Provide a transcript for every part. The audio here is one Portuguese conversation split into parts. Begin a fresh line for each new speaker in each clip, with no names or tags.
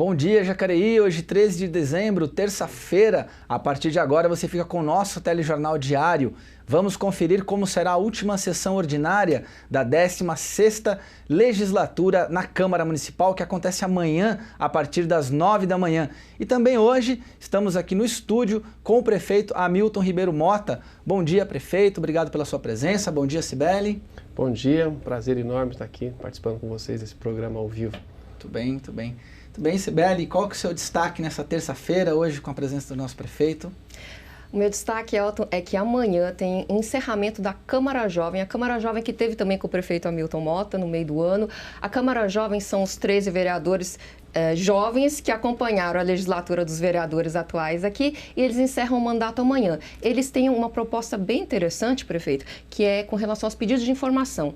Bom dia, Jacareí. Hoje, 13 de dezembro, terça-feira. A partir de agora, você fica com o nosso telejornal diário. Vamos conferir como será a última sessão ordinária da 16ª legislatura na Câmara Municipal, que acontece amanhã, a partir das 9 da manhã. E também hoje, estamos aqui no estúdio com o prefeito Hamilton Ribeiro Mota. Bom dia, prefeito. Obrigado pela sua presença. Bom dia, Cibele.
Bom dia. Um prazer enorme estar aqui participando com vocês desse programa ao vivo.
Muito bem, muito bem. Muito bem, Cibele, qual que é o seu destaque nessa terça-feira, hoje com a presença do nosso prefeito?
O meu destaque, Elton, é que amanhã tem encerramento da Câmara Jovem, a Câmara Jovem que teve também com o prefeito Hamilton Mota no meio do ano. A Câmara Jovem são os 13 vereadores jovens que acompanharam a legislatura dos vereadores atuais aqui e eles encerram o mandato amanhã. Eles têm uma proposta bem interessante, prefeito, que é com relação aos pedidos de informação.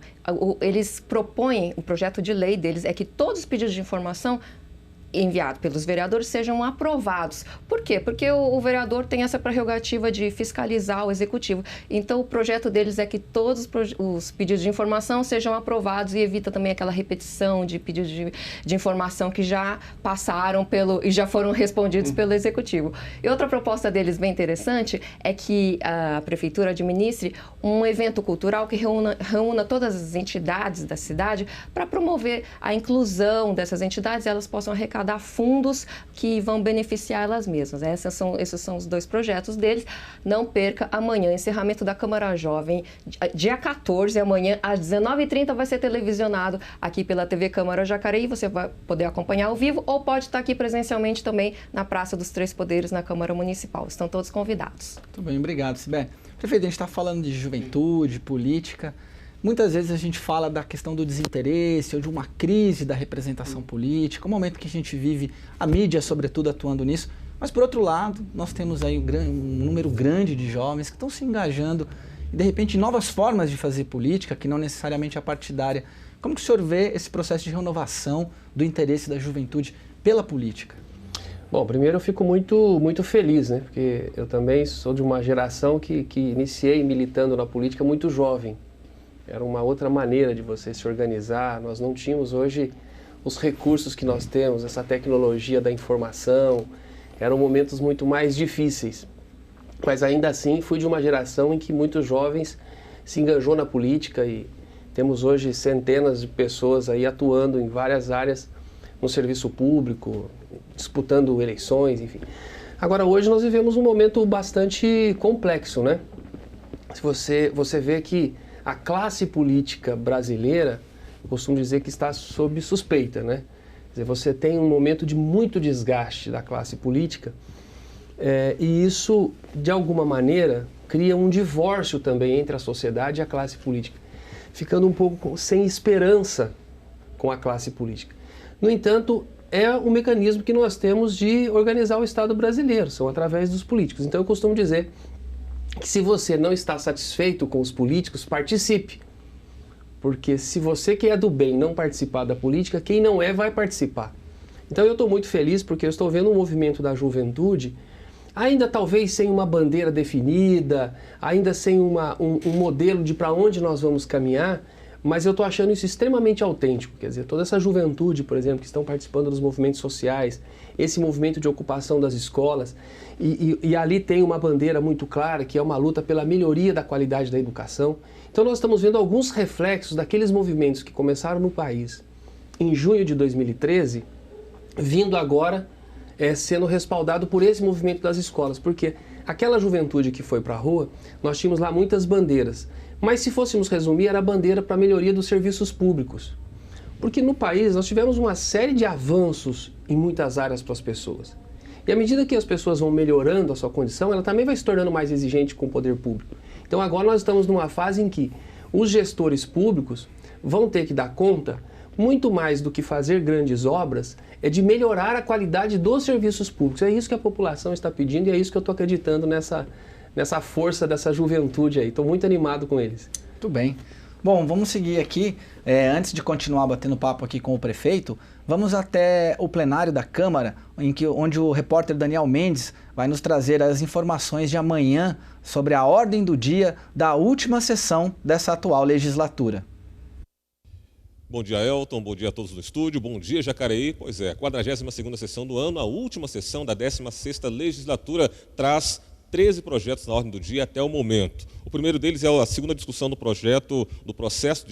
Eles propõem, o projeto de lei deles é que todos os pedidos de informação enviados pelos vereadores sejam aprovados. Por quê? Porque o vereador tem essa prerrogativa de fiscalizar o executivo. Então, o projeto deles é que todos os pedidos de informação sejam aprovados e evita também aquela repetição de pedidos de informação que já passaram e já foram respondidos pelo executivo. E outra proposta deles bem interessante é que a prefeitura administre um evento cultural que reúna todas as entidades da cidade para promover a inclusão dessas entidades, elas possam arrecadar fundos que vão beneficiar elas mesmas. Esses são os dois projetos deles. Não perca amanhã, encerramento da Câmara Jovem, dia 14, amanhã às 19h30 vai ser televisionado aqui pela TV Câmara Jacareí. Você vai poder acompanhar ao vivo ou pode estar aqui presencialmente também na Praça dos Três Poderes, na Câmara Municipal. Estão todos convidados.
Muito bem, obrigado, Cibele. Prefeito, a gente está falando de juventude, política. Muitas vezes a gente fala da questão do desinteresse ou de uma crise da representação política, um momento que a gente vive, a mídia sobretudo atuando nisso, mas por outro lado, nós temos aí um número grande de jovens que estão se engajando e de repente novas formas de fazer política, que não necessariamente a partidária. Como que o senhor vê esse processo de renovação do interesse da juventude pela política?
Bom, primeiro eu fico muito feliz, né? Porque eu também sou de uma geração que iniciei militando na política muito jovem. Era uma outra maneira de você se organizar. Nós não tínhamos hoje os recursos que nós temos, essa tecnologia da informação. Eram momentos muito mais difíceis. Mas ainda assim fui de uma geração em que muitos jovens se engajou na política e temos hoje centenas de pessoas aí atuando em várias áreas no serviço público, disputando eleições, enfim. Agora hoje nós vivemos um momento bastante complexo, né? Se você vê que a classe política brasileira, eu costumo dizer que está sob suspeita, né? Quer dizer, você tem um momento de muito desgaste da classe política e isso, de alguma maneira, cria um divórcio também entre a sociedade e a classe política, ficando um pouco sem esperança com a classe política. No entanto, é o mecanismo que nós temos de organizar o Estado brasileiro, são através dos políticos. Então eu costumo dizer que se você não está satisfeito com os políticos, participe. Porque se você que é do bem não participar da política, quem não é vai participar. Então eu estou muito feliz porque eu estou vendo um movimento da juventude, ainda talvez sem uma bandeira definida, ainda sem um modelo de para onde nós vamos caminhar, mas eu estou achando isso extremamente autêntico. Quer dizer, toda essa juventude, por exemplo, que estão participando dos movimentos sociais, esse movimento de ocupação das escolas, e ali tem uma bandeira muito clara, que é uma luta pela melhoria da qualidade da educação. Então nós estamos vendo alguns reflexos daqueles movimentos que começaram no país em junho de 2013, vindo agora sendo respaldado por esse movimento das escolas, porque aquela juventude que foi para a rua, nós tínhamos lá muitas bandeiras, mas se fôssemos resumir, era a bandeira para a melhoria dos serviços públicos. Porque no país nós tivemos uma série de avanços em muitas áreas para as pessoas. E à medida que as pessoas vão melhorando a sua condição, ela também vai se tornando mais exigente com o poder público. Então agora nós estamos numa fase em que os gestores públicos vão ter que dar conta, muito mais do que fazer grandes obras, é de melhorar a qualidade dos serviços públicos. É isso que a população está pedindo e é isso que eu estou acreditando nessa força dessa juventude aí. Estou muito animado com eles.
Muito bem. Bom, vamos seguir aqui. Antes de continuar batendo papo aqui com o prefeito, vamos até o plenário da Câmara, onde o repórter Daniel Mendes vai nos trazer as informações de amanhã sobre a ordem do dia da última sessão dessa atual legislatura.
Bom dia, Elton. Bom dia a todos no estúdio. Bom dia, Jacareí. Pois é, a 42ª sessão do ano, a última sessão da 16ª legislatura, traz 13 projetos na ordem do dia até o momento. O primeiro deles é a segunda discussão do projeto, do processo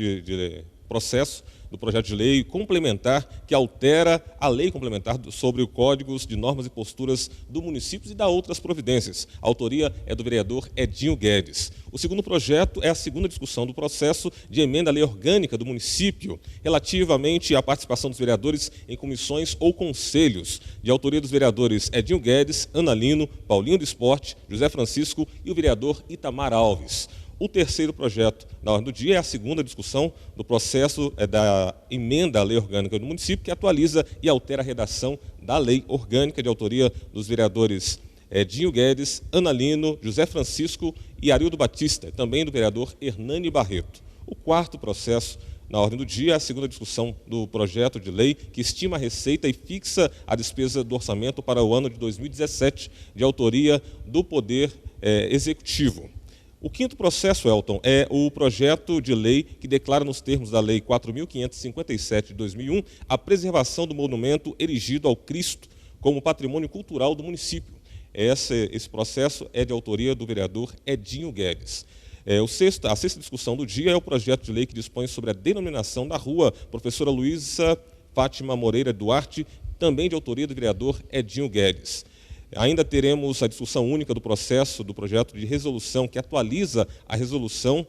do projeto de lei complementar que altera a lei complementar sobre o Códigos de Normas e Posturas do município e da outras providências. A autoria é do vereador Edinho Guedes. O segundo projeto é a segunda discussão do processo de emenda à lei orgânica do município, relativamente à participação dos vereadores em comissões ou conselhos, de autoria dos vereadores Edinho Guedes, Ana Lino, Paulinho do Esporte, José Francisco e o vereador Itamar Alves. O terceiro projeto na ordem do dia é a segunda discussão do processo da emenda à lei orgânica do município, que atualiza e altera a redação da lei orgânica, de autoria dos vereadores Edinho Guedes, Ana Lino, José Francisco e Arildo Batista, também do vereador Hernani Barreto. O quarto processo na ordem do dia é a segunda discussão do projeto de lei que estima a receita e fixa a despesa do orçamento para o ano de 2017, de autoria do Poder Executivo. O quinto processo, Elton, é o projeto de lei que declara nos termos da Lei 4.557 de 2001 a preservação do monumento erigido ao Cristo como patrimônio cultural do município. Esse processo é de autoria do vereador Edinho Guedes. A sexta discussão do dia é o projeto de lei que dispõe sobre a denominação da rua Professora Luísa Fátima Moreira Duarte, também de autoria do vereador Edinho Guedes. Ainda teremos a discussão única do processo do projeto de resolução que atualiza a resolução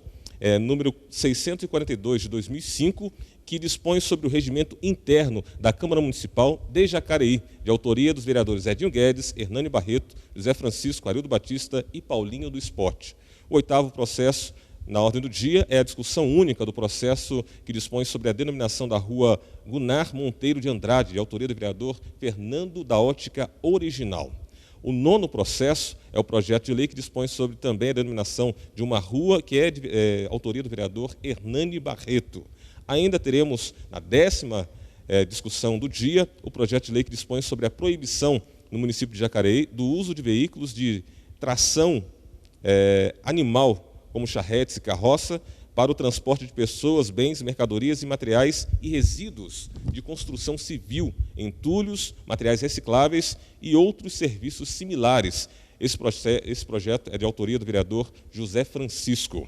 número 642 de 2005, que dispõe sobre o regimento interno da Câmara Municipal de Jacareí, de autoria dos vereadores Edinho Guedes, Hernani Barreto, José Francisco, Arildo Batista e Paulinho do Esporte. O oitavo processo na ordem do dia é a discussão única do processo que dispõe sobre a denominação da rua Gunnar Monteiro de Andrade, de autoria do vereador Fernando da Ótica Original. O nono processo é o projeto de lei que dispõe sobre também a denominação de uma rua, que é de autoria do vereador Hernani Barreto. Ainda teremos, na 10ª discussão do dia, o projeto de lei que dispõe sobre a proibição no município de Jacareí do uso de veículos de tração animal, como charretes e carroça, para o transporte de pessoas, bens, mercadorias e materiais e resíduos de construção civil, entulhos, materiais recicláveis e outros serviços similares. Esse projeto é de autoria do vereador José Francisco.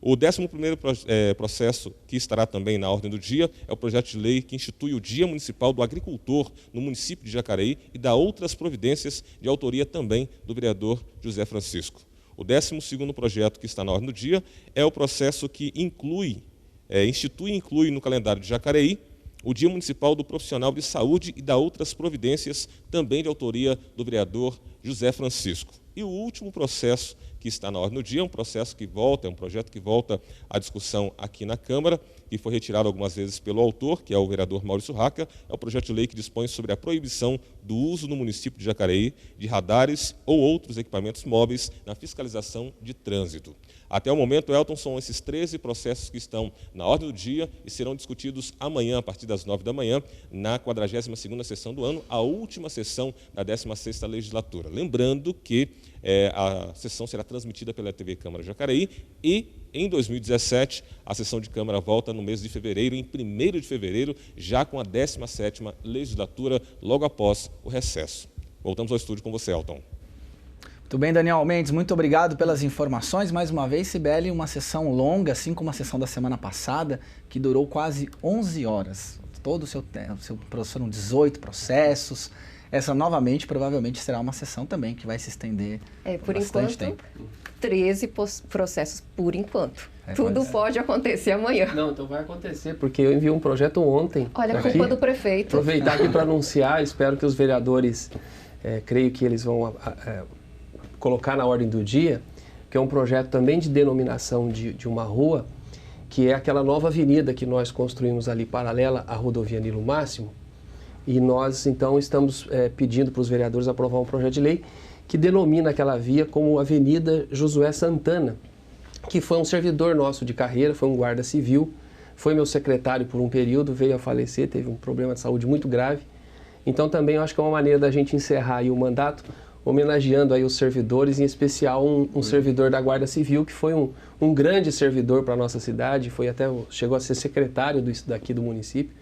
O 11º processo, que estará também na ordem do dia, é o projeto de lei que institui o Dia Municipal do Agricultor no município de Jacareí e dá outras providências, de autoria também do vereador José Francisco. O 12º projeto que está na ordem do dia é o processo que institui e inclui no calendário de Jacareí o Dia Municipal do Profissional de Saúde e dá outras providências, também de autoria do vereador José Francisco. E o último processo que está na ordem do dia é um processo que volta, é um projeto que volta à discussão aqui na Câmara, que foi retirado algumas vezes pelo autor, que é o vereador Maurício Raca. É o projeto de lei que dispõe sobre a proibição do uso no município de Jacareí de radares ou outros equipamentos móveis na fiscalização de trânsito. Até o momento, Elton, são esses 13 processos que estão na ordem do dia e serão discutidos amanhã, a partir das 9 da manhã, na 42ª sessão do ano, a última sessão da 16ª legislatura. Lembrando que a sessão será transmitida pela TV Câmara Jacareí e, em 2017, a sessão de Câmara volta no mês de fevereiro, em 1º de fevereiro, já com a 17ª legislatura, logo após o recesso. Voltamos ao estúdio com você, Elton.
Muito bem, Daniel Mendes, muito obrigado pelas informações. Mais uma vez, Cibele, uma sessão longa, assim como a sessão da semana passada, que durou quase 11 horas. Todo o seu tempo, foram 18 processos. Essa, novamente, provavelmente será uma sessão também que vai se estender por bastante tempo.
13 processos por enquanto. Tudo pode acontecer amanhã.
Não, então vai acontecer, porque eu enviei um projeto ontem.
Olha, a culpa do prefeito.
Aproveitar aqui para anunciar, espero que os vereadores, creio que eles vão colocar na ordem do dia, que é um projeto também de denominação de uma rua, que é aquela nova avenida que nós construímos ali paralela à rodovia Nilo Máximo. E nós, então, estamos pedindo para os vereadores aprovar um projeto de lei que denomina aquela via como Avenida Josué Santana, que foi um servidor nosso de carreira, foi um guarda civil, foi meu secretário por um período, veio a falecer, teve um problema de saúde muito grave. Então, também, eu acho que é uma maneira da gente encerrar aí o mandato homenageando aí os servidores, em especial um servidor da Guarda Civil, que foi um grande servidor para a nossa cidade, chegou a ser secretário daqui do município.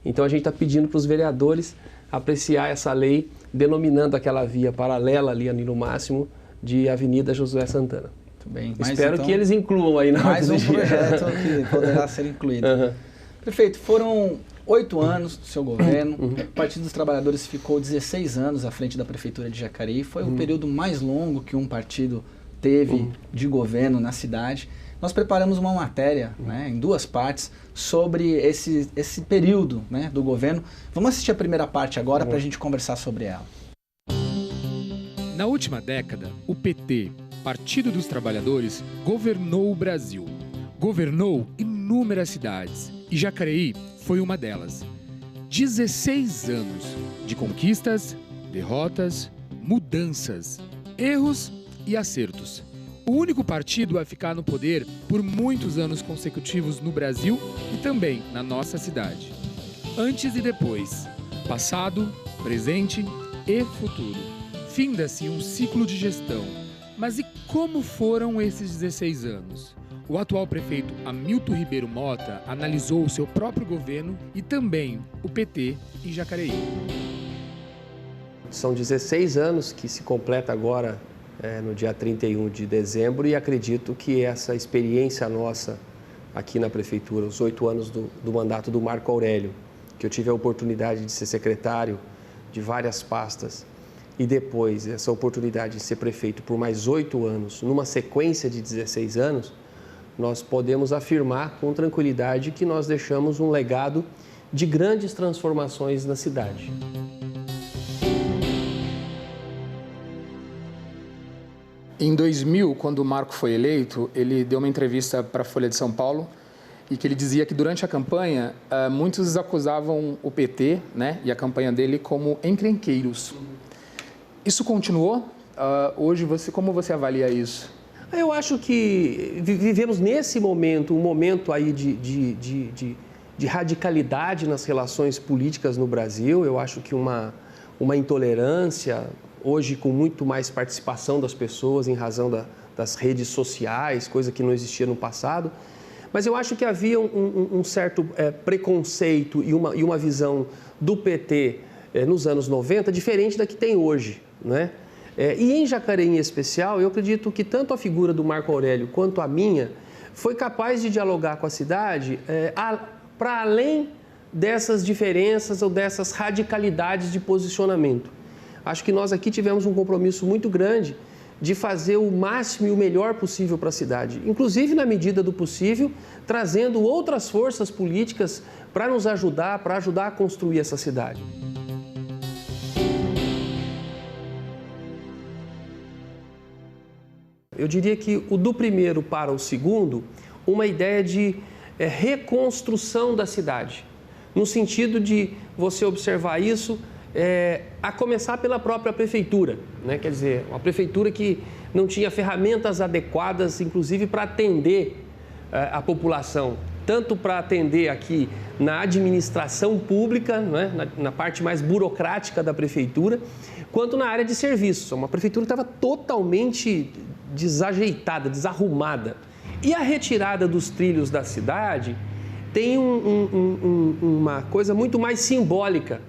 Então a gente está pedindo para os vereadores apreciar essa lei, denominando aquela via paralela ali no máximo de Avenida Josué Santana.
Muito bem.
Espero então, que eles incluam aí na
mais um projeto que poderá ser incluído. Prefeito, foram 8 anos do seu governo, o Partido dos Trabalhadores ficou 16 anos à frente da Prefeitura de Jacareí, foi o período mais longo que um partido teve de governo na cidade. Nós preparamos uma matéria, né, em 2 partes sobre esse período, né, do governo. Vamos assistir a primeira parte agora para a gente conversar sobre ela.
Na última década, o PT, Partido dos Trabalhadores, governou o Brasil. Governou inúmeras cidades e Jacareí foi uma delas. 16 anos de conquistas, derrotas, mudanças, erros e acertos. O único partido a ficar no poder por muitos anos consecutivos no Brasil e também na nossa cidade. Antes e depois, passado, presente e futuro. Finda-se um ciclo de gestão. Mas e como foram esses 16 anos? O atual prefeito Hamilton Ribeiro Mota analisou o seu próprio governo e também o PT em Jacareí.
São 16 anos que se completa agora no dia 31 de dezembro e acredito que essa experiência nossa aqui na Prefeitura, os 8 anos do mandato do Marco Aurélio, que eu tive a oportunidade de ser secretário de várias pastas e depois essa oportunidade de ser prefeito por mais 8 anos, numa sequência de 16 anos, nós podemos afirmar com tranquilidade que nós deixamos um legado de grandes transformações na cidade.
Em 2000, quando o Marco foi eleito, ele deu uma entrevista para a Folha de São Paulo e que ele dizia que durante a campanha, muitos acusavam o PT, né, e a campanha dele como encrenqueiros. Isso continuou? Hoje, como você avalia isso?
Eu acho que vivemos nesse momento, um momento aí de radicalidade nas relações políticas no Brasil. Eu acho que uma intolerância, hoje com muito mais participação das pessoas em razão das redes sociais, coisa que não existia no passado. Mas eu acho que havia um certo preconceito e uma visão do PT nos anos 90 diferente da que tem hoje, né? E em Jacareí em especial, eu acredito que tanto a figura do Marco Aurélio quanto a minha foi capaz de dialogar com a cidade para além dessas diferenças ou dessas radicalidades de posicionamento. Acho que nós aqui tivemos um compromisso muito grande de fazer o máximo e o melhor possível para a cidade, inclusive na medida do possível, trazendo outras forças políticas para nos ajudar, para ajudar a construir essa cidade. Eu diria que do primeiro para o segundo, uma ideia de reconstrução da cidade, no sentido de você observar isso a começar pela própria prefeitura, né? Quer dizer, uma prefeitura que não tinha ferramentas adequadas, inclusive para atender a população, tanto para atender aqui na administração pública, né? na parte mais burocrática da prefeitura, quanto na área de serviços. Uma prefeitura que estava totalmente desajeitada, desarrumada. E a retirada dos trilhos da cidade tem uma coisa muito mais simbólica,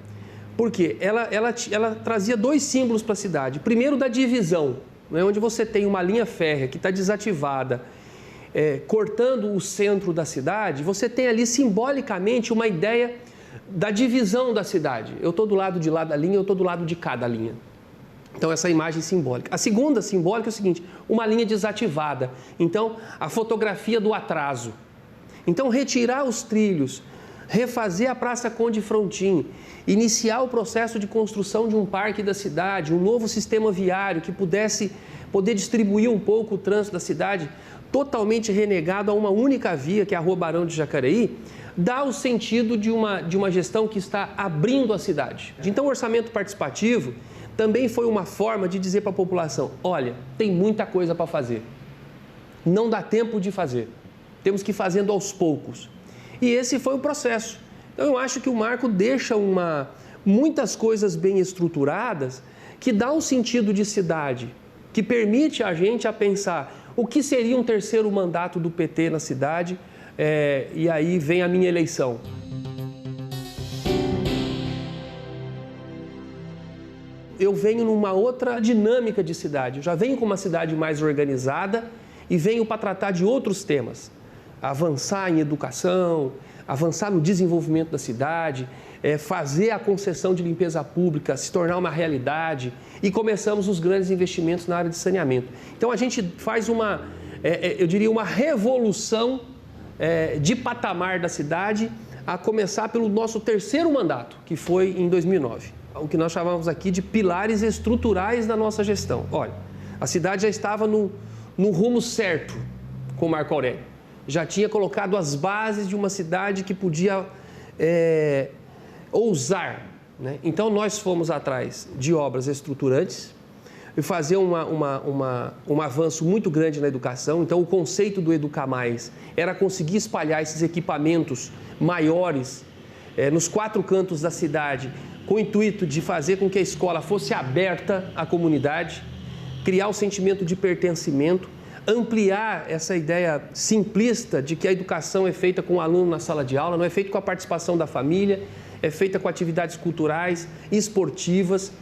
porque ela trazia 2 símbolos para a cidade. Primeiro, da divisão, né, onde você tem uma linha férrea que está desativada, cortando o centro da cidade, você tem ali simbolicamente uma ideia da divisão da cidade. Eu estou do lado de lá da linha, eu estou do lado de cá da linha. Então, essa imagem simbólica. A segunda simbólica é o seguinte, uma linha desativada. Então, a fotografia do atraso. Então, retirar os trilhos, refazer a Praça Conde Frontin, iniciar o processo de construção de um parque da cidade, um novo sistema viário que pudesse poder distribuir um pouco o trânsito da cidade, totalmente renegado a uma única via, que é a Rua Barão de Jacareí, dá o sentido de uma gestão que está abrindo a cidade. Então, o orçamento participativo também foi uma forma de dizer para a população, olha, tem muita coisa para fazer, não dá tempo de fazer, temos que ir fazendo aos poucos. E esse foi o processo. Então, eu acho que o Marco deixa muitas coisas bem estruturadas que dá um sentido de cidade, que permite a gente a pensar o que seria um terceiro mandato do PT na cidade, e aí vem a minha eleição. Eu venho numa outra dinâmica de cidade, eu já venho com uma cidade mais organizada e venho para tratar de outros temas, avançar em educação, avançar no desenvolvimento da cidade, fazer a concessão de limpeza pública se tornar uma realidade e começamos os grandes investimentos na área de saneamento. Então a gente faz eu diria, uma revolução de patamar da cidade, a começar pelo nosso terceiro mandato, que foi em 2009. O que nós chamamos aqui de pilares estruturais da nossa gestão. Olha, a cidade já estava no rumo certo com Marco Aurélio. Já tinha colocado as bases de uma cidade que podia ousar, né? Então nós fomos atrás de obras estruturantes e fazer um avanço muito grande na educação. Então o conceito do Educar Mais era conseguir espalhar esses equipamentos maiores nos 4 cantos da cidade, com o intuito de fazer com que a escola fosse aberta à comunidade, criar o sentimento de pertencimento, ampliar essa ideia simplista de que a educação é feita com o aluno na sala de aula, não é feita com a participação da família, é feita com atividades culturais, esportivas,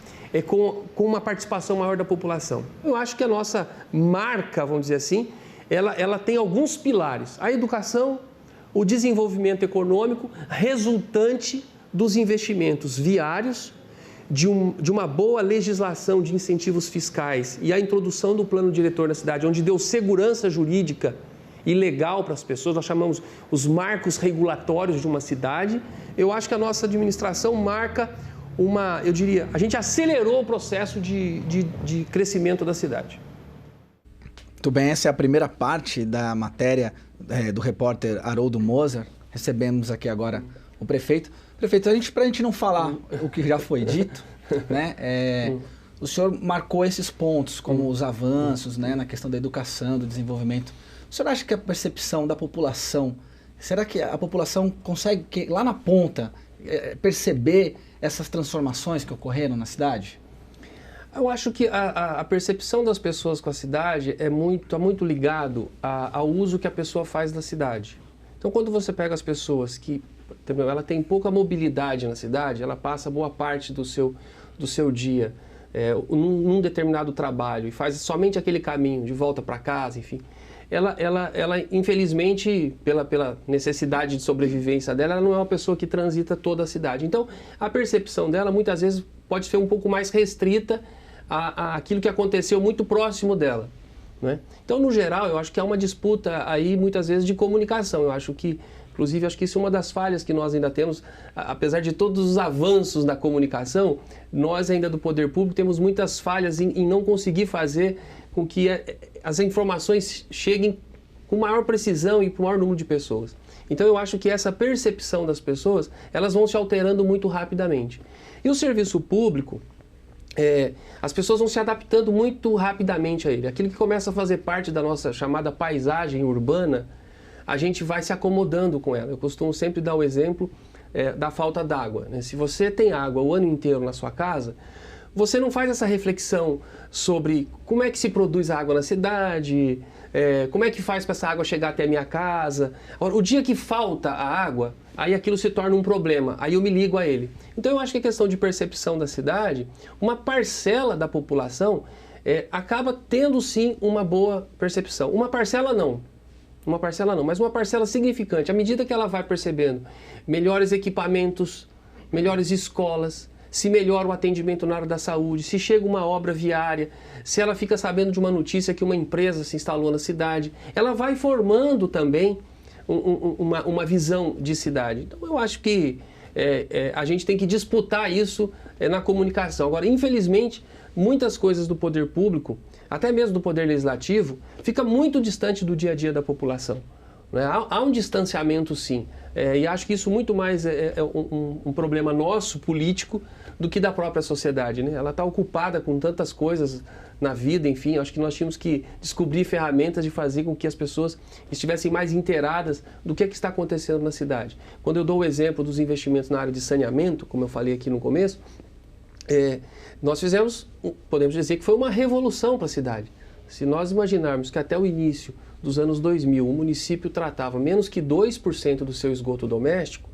com uma participação maior da população. Eu acho que a nossa marca, vamos dizer assim, ela tem alguns pilares. A educação, o desenvolvimento econômico resultante dos investimentos viários, de uma boa legislação de incentivos fiscais e a introdução do plano diretor na cidade, onde deu segurança jurídica e legal para as pessoas, nós chamamos os marcos regulatórios de uma cidade. Eu acho que a nossa administração marca eu diria, a gente acelerou o processo de crescimento da cidade.
Muito bem, essa é a primeira parte da matéria do repórter Haroldo Moser. Recebemos aqui agora o prefeito. Prefeito, para a gente não falar o que já foi dito, né, o senhor marcou esses pontos, como os avanços, né, na questão da educação, do desenvolvimento. O senhor acha que a percepção da população, será que a população consegue, lá na ponta, perceber essas transformações que ocorreram na cidade?
Eu acho que a percepção das pessoas com a cidade está muito ligado ao uso que a pessoa faz da cidade. Então, quando você pega as pessoas que ela tem pouca mobilidade na cidade, ela passa boa parte do seu dia num determinado trabalho e faz somente aquele caminho de volta para casa, enfim. Ela infelizmente, pela necessidade de sobrevivência dela, ela não é uma pessoa que transita toda a cidade. Então, a percepção dela, muitas vezes, pode ser um pouco mais restrita àquilo que aconteceu muito próximo dela, né? Então, no geral, eu acho que há uma disputa aí, muitas vezes, de comunicação. Eu acho que, inclusive, acho que isso é uma das falhas que nós ainda temos, apesar de todos os avanços da comunicação, nós ainda do poder público temos muitas falhas em não conseguir fazer com que as informações cheguem com maior precisão e para o maior número de pessoas. Então eu acho que essa percepção das pessoas, elas vão se alterando muito rapidamente. E o serviço público, as pessoas vão se adaptando muito rapidamente a ele. Aquilo que começa a fazer parte da nossa chamada paisagem urbana, a gente vai se acomodando com ela. Eu costumo sempre dar o exemplo da falta d'água, né? Se você tem água o ano inteiro na sua casa, você não faz essa reflexão sobre como é que se produz a água na cidade, como é que faz para essa água chegar até a minha casa. O dia que falta a água, aí aquilo se torna um problema, aí eu me ligo a ele. Então eu acho que a questão de percepção da cidade, uma parcela da população acaba tendo sim uma boa percepção. Uma parcela não, mas uma parcela significante. À medida que ela vai percebendo melhores equipamentos, melhores escolas, se melhora o atendimento na área da saúde, se chega uma obra viária, se ela fica sabendo de uma notícia que uma empresa se instalou na cidade, ela vai formando também uma visão de cidade. Então eu acho que a gente tem que disputar isso na comunicação. Agora, infelizmente, muitas coisas do poder público, até mesmo do poder legislativo, fica muito distante do dia a dia da população, né? Há um distanciamento, sim, e acho que isso muito mais é um problema nosso, político, do que da própria sociedade, né? Ela está ocupada com tantas coisas na vida, enfim, acho que nós tínhamos que descobrir ferramentas de fazer com que as pessoas estivessem mais inteiradas do que está acontecendo na cidade. Quando eu dou o exemplo dos investimentos na área de saneamento, como eu falei aqui no começo, nós fizemos, podemos dizer que foi uma revolução para a cidade. Se nós imaginarmos que até o início dos anos 2000 o município tratava menos que 2% do seu esgoto doméstico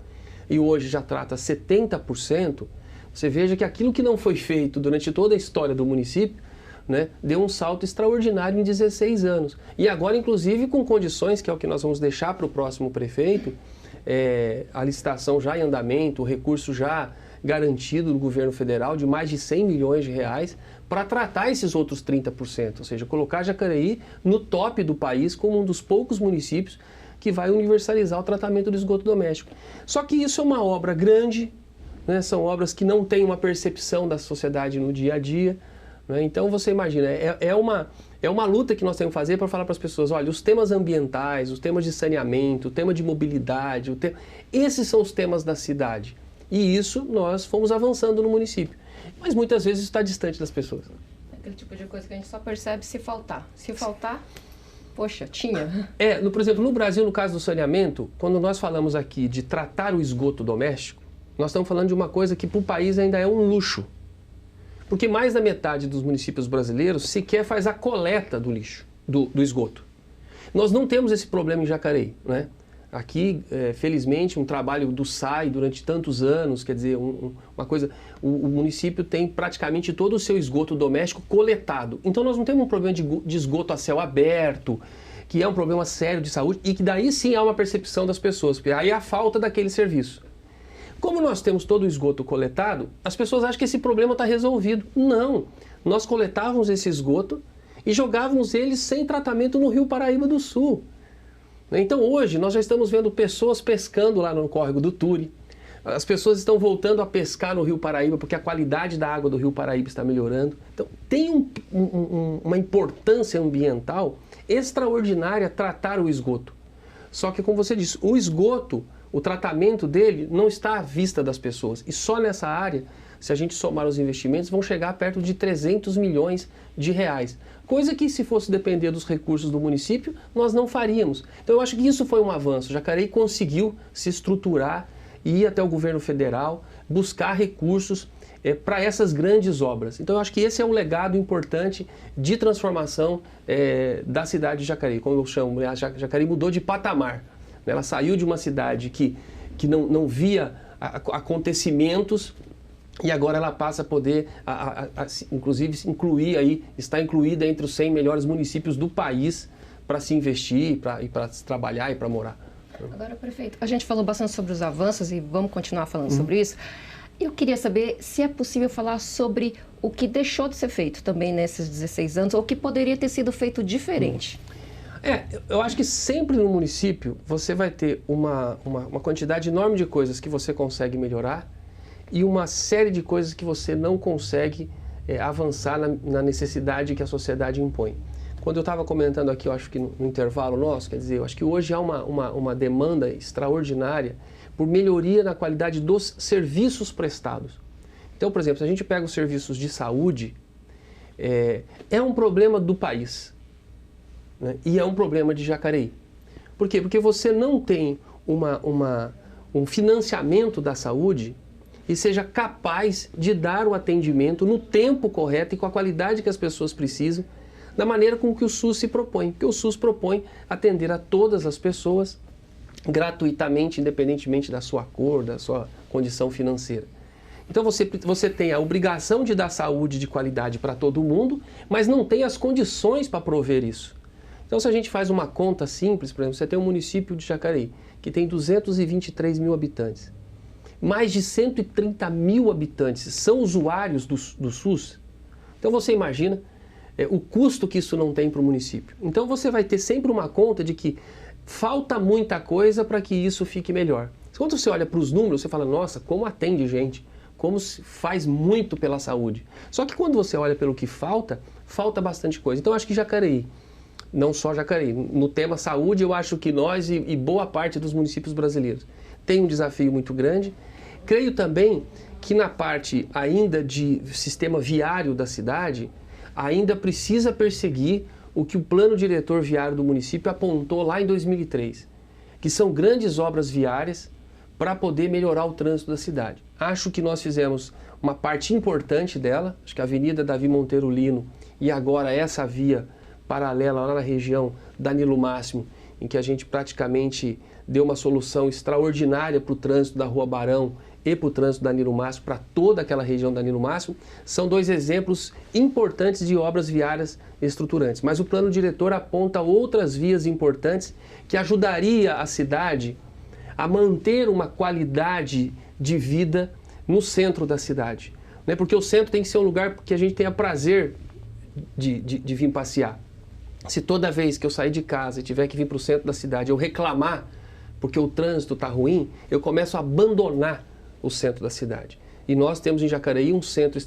e hoje já trata 70%, você veja que aquilo que não foi feito durante toda a história do município, né, deu um salto extraordinário em 16 anos. E agora, inclusive, com condições, que é o que nós vamos deixar para o próximo prefeito, a licitação já em andamento, o recurso já garantido do governo federal de mais de 100 milhões de reais para tratar esses outros 30%, ou seja, colocar Jacareí no top do país como um dos poucos municípios que vai universalizar o tratamento do esgoto doméstico. Só que isso é uma obra grande, né? São obras que não têm uma percepção da sociedade no dia a dia, né? Então você imagina, é uma luta que nós temos que fazer para falar para as pessoas, olha, os temas ambientais, os temas de saneamento, o tema de mobilidade, esses são os temas da cidade. E isso nós fomos avançando no município. Mas muitas vezes isso está distante das pessoas.
Aquele tipo de coisa que a gente só percebe se faltar. Se faltar, poxa, tinha.
Por exemplo, no Brasil, no caso do saneamento, quando nós falamos aqui de tratar o esgoto doméstico, nós estamos falando de uma coisa que para o país ainda é um luxo. Porque mais da metade dos municípios brasileiros sequer faz a coleta do lixo, do esgoto. Nós não temos esse problema em Jacareí, né? Aqui, felizmente, um trabalho do SAI durante tantos anos, quer dizer, uma coisa, o município tem praticamente todo o seu esgoto doméstico coletado. Então nós não temos um problema de esgoto a céu aberto, que é um problema sério de saúde e que daí sim há uma percepção das pessoas, porque aí há a falta daquele serviço. Como nós temos todo o esgoto coletado, as pessoas acham que esse problema está resolvido. Não, nós coletávamos esse esgoto e jogávamos ele sem tratamento no Rio Paraíba do Sul. Então hoje nós já estamos vendo pessoas pescando lá no córrego do Turi, as pessoas estão voltando a pescar no Rio Paraíba porque a qualidade da água do Rio Paraíba está melhorando. Então tem uma importância ambiental extraordinária tratar o esgoto. Só que, como você disse, o esgoto, o tratamento dele não está à vista das pessoas. E só nessa área, se a gente somar os investimentos, vão chegar perto de 300 milhões de reais. Coisa que, se fosse depender dos recursos do município, nós não faríamos. Então eu acho que isso foi um avanço. Jacareí conseguiu se estruturar e ir até o governo federal, buscar recursos para essas grandes obras. Então eu acho que esse é um legado importante de transformação da cidade de Jacareí. Como eu chamo, a Jacareí mudou de patamar. Ela saiu de uma cidade que não via acontecimentos e agora ela passa a poder, inclusive, está incluída entre os 100 melhores municípios do país para se investir, para se trabalhar e para morar.
Agora, prefeito, a gente falou bastante sobre os avanços e vamos continuar falando sobre isso. Eu queria saber se é possível falar sobre o que deixou de ser feito também nesses 16 anos ou o que poderia ter sido feito diferente.
Eu acho que sempre no município você vai ter uma quantidade enorme de coisas que você consegue melhorar e uma série de coisas que você não consegue avançar na necessidade que a sociedade impõe. Quando eu estava comentando aqui, eu acho que no intervalo nosso, quer dizer, eu acho que hoje há uma demanda extraordinária por melhoria na qualidade dos serviços prestados. Então, por exemplo, se a gente pega os serviços de saúde, é um problema do país, né? E é um problema de Jacareí. Por quê? Porque você não tem um financiamento da saúde e seja capaz de dar o atendimento no tempo correto e com a qualidade que as pessoas precisam, da maneira com que o SUS se propõe. Porque o SUS propõe atender a todas as pessoas gratuitamente, independentemente da sua cor, da sua condição financeira. Então você tem a obrigação de dar saúde de qualidade para todo mundo, mas não tem as condições para prover isso. Então se a gente faz uma conta simples, por exemplo, você tem um município de Jacareí, que tem 223 mil habitantes. Mais de 130 mil habitantes são usuários do SUS. Então você imagina o custo que isso não tem para o município. Então você vai ter sempre uma conta de que falta muita coisa para que isso fique melhor. Quando você olha para os números, você fala, nossa, como atende gente, como se faz muito pela saúde. Só que quando você olha pelo que falta bastante coisa. Então eu acho que Jacareí, não só Jacareí, no tema saúde, eu acho que nós e boa parte dos municípios brasileiros tem um desafio muito grande. Creio também que na parte ainda de sistema viário da cidade, ainda precisa perseguir o que o plano diretor viário do município apontou lá em 2003, que são grandes obras viárias para poder melhorar o trânsito da cidade. Acho que nós fizemos uma parte importante dela, acho que a Avenida Davi Monteiro Lino e agora essa via paralela lá na região Danilo Máximo, em que a gente praticamente deu uma solução extraordinária para o trânsito da Rua Barão e para o trânsito da Danilo Máximo, para toda aquela região da Danilo Máximo, são 2 exemplos importantes de obras viárias estruturantes. Mas o plano diretor aponta outras vias importantes que ajudaria a cidade a manter uma qualidade de vida no centro da cidade. Né? Porque o centro tem que ser um lugar que a gente tenha prazer de vir passear. Se toda vez que eu sair de casa e tiver que vir para o centro da cidade eu reclamar porque o trânsito está ruim, eu começo a abandonar o centro da cidade. E nós temos em Jacareí um centro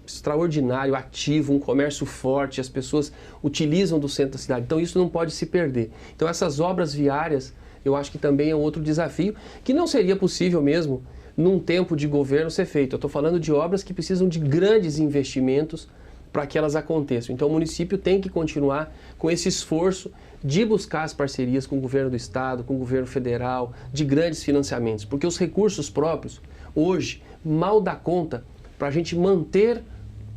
extraordinário, ativo, um comércio forte, as pessoas utilizam do centro da cidade. Então isso não pode se perder. Então essas obras viárias, eu acho que também é outro desafio, que não seria possível mesmo num tempo de governo ser feito. Eu estou falando de obras que precisam de grandes investimentos para que elas aconteçam. Então o município tem que continuar com esse esforço de buscar as parcerias com o governo do estado, com o governo federal, de grandes financiamentos, porque os recursos próprios, hoje, mal dá conta para a gente manter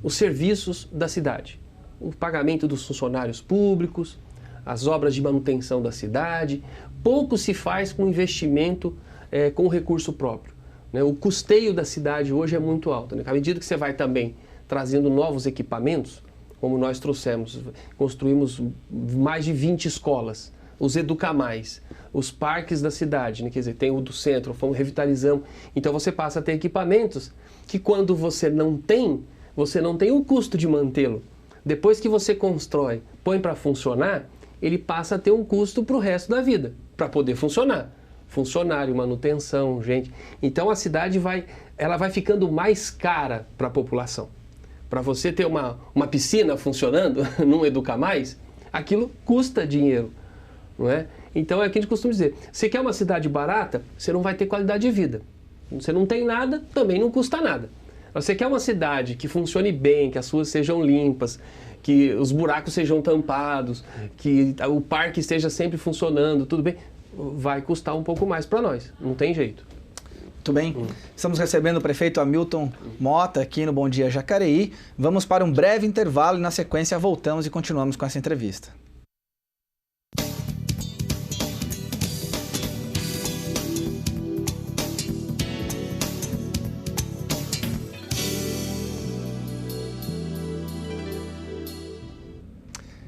os serviços da cidade. O pagamento dos funcionários públicos, as obras de manutenção da cidade, pouco se faz com investimento com recurso próprio. Né? O custeio da cidade hoje é muito alto. Né? À medida que você vai também trazendo novos equipamentos, como nós trouxemos, construímos mais de 20 escolas, os Educamais, os parques da cidade, né? Quer dizer, tem o do centro, fomos revitalizando. Então você passa a ter equipamentos que quando você não tem o custo de mantê-lo. Depois que você constrói, põe para funcionar, ele passa a ter um custo para o resto da vida, para poder funcionar. Funcionário, manutenção, gente. Então a cidade vai ficando mais cara para a população. Para você ter uma piscina funcionando num Educamais, aquilo custa dinheiro, não é? Então é o que a gente costuma dizer. Você quer uma cidade barata, você não vai ter qualidade de vida. Você não tem nada, também não custa nada. Você quer uma cidade que funcione bem, que as ruas sejam limpas, que os buracos sejam tampados, que o parque esteja sempre funcionando, tudo bem, vai custar um pouco mais para nós, não tem jeito.
Muito bem, estamos recebendo o prefeito Hamilton Mota aqui no Bom Dia Jacareí. Vamos para um breve intervalo e na sequência voltamos e continuamos com essa entrevista.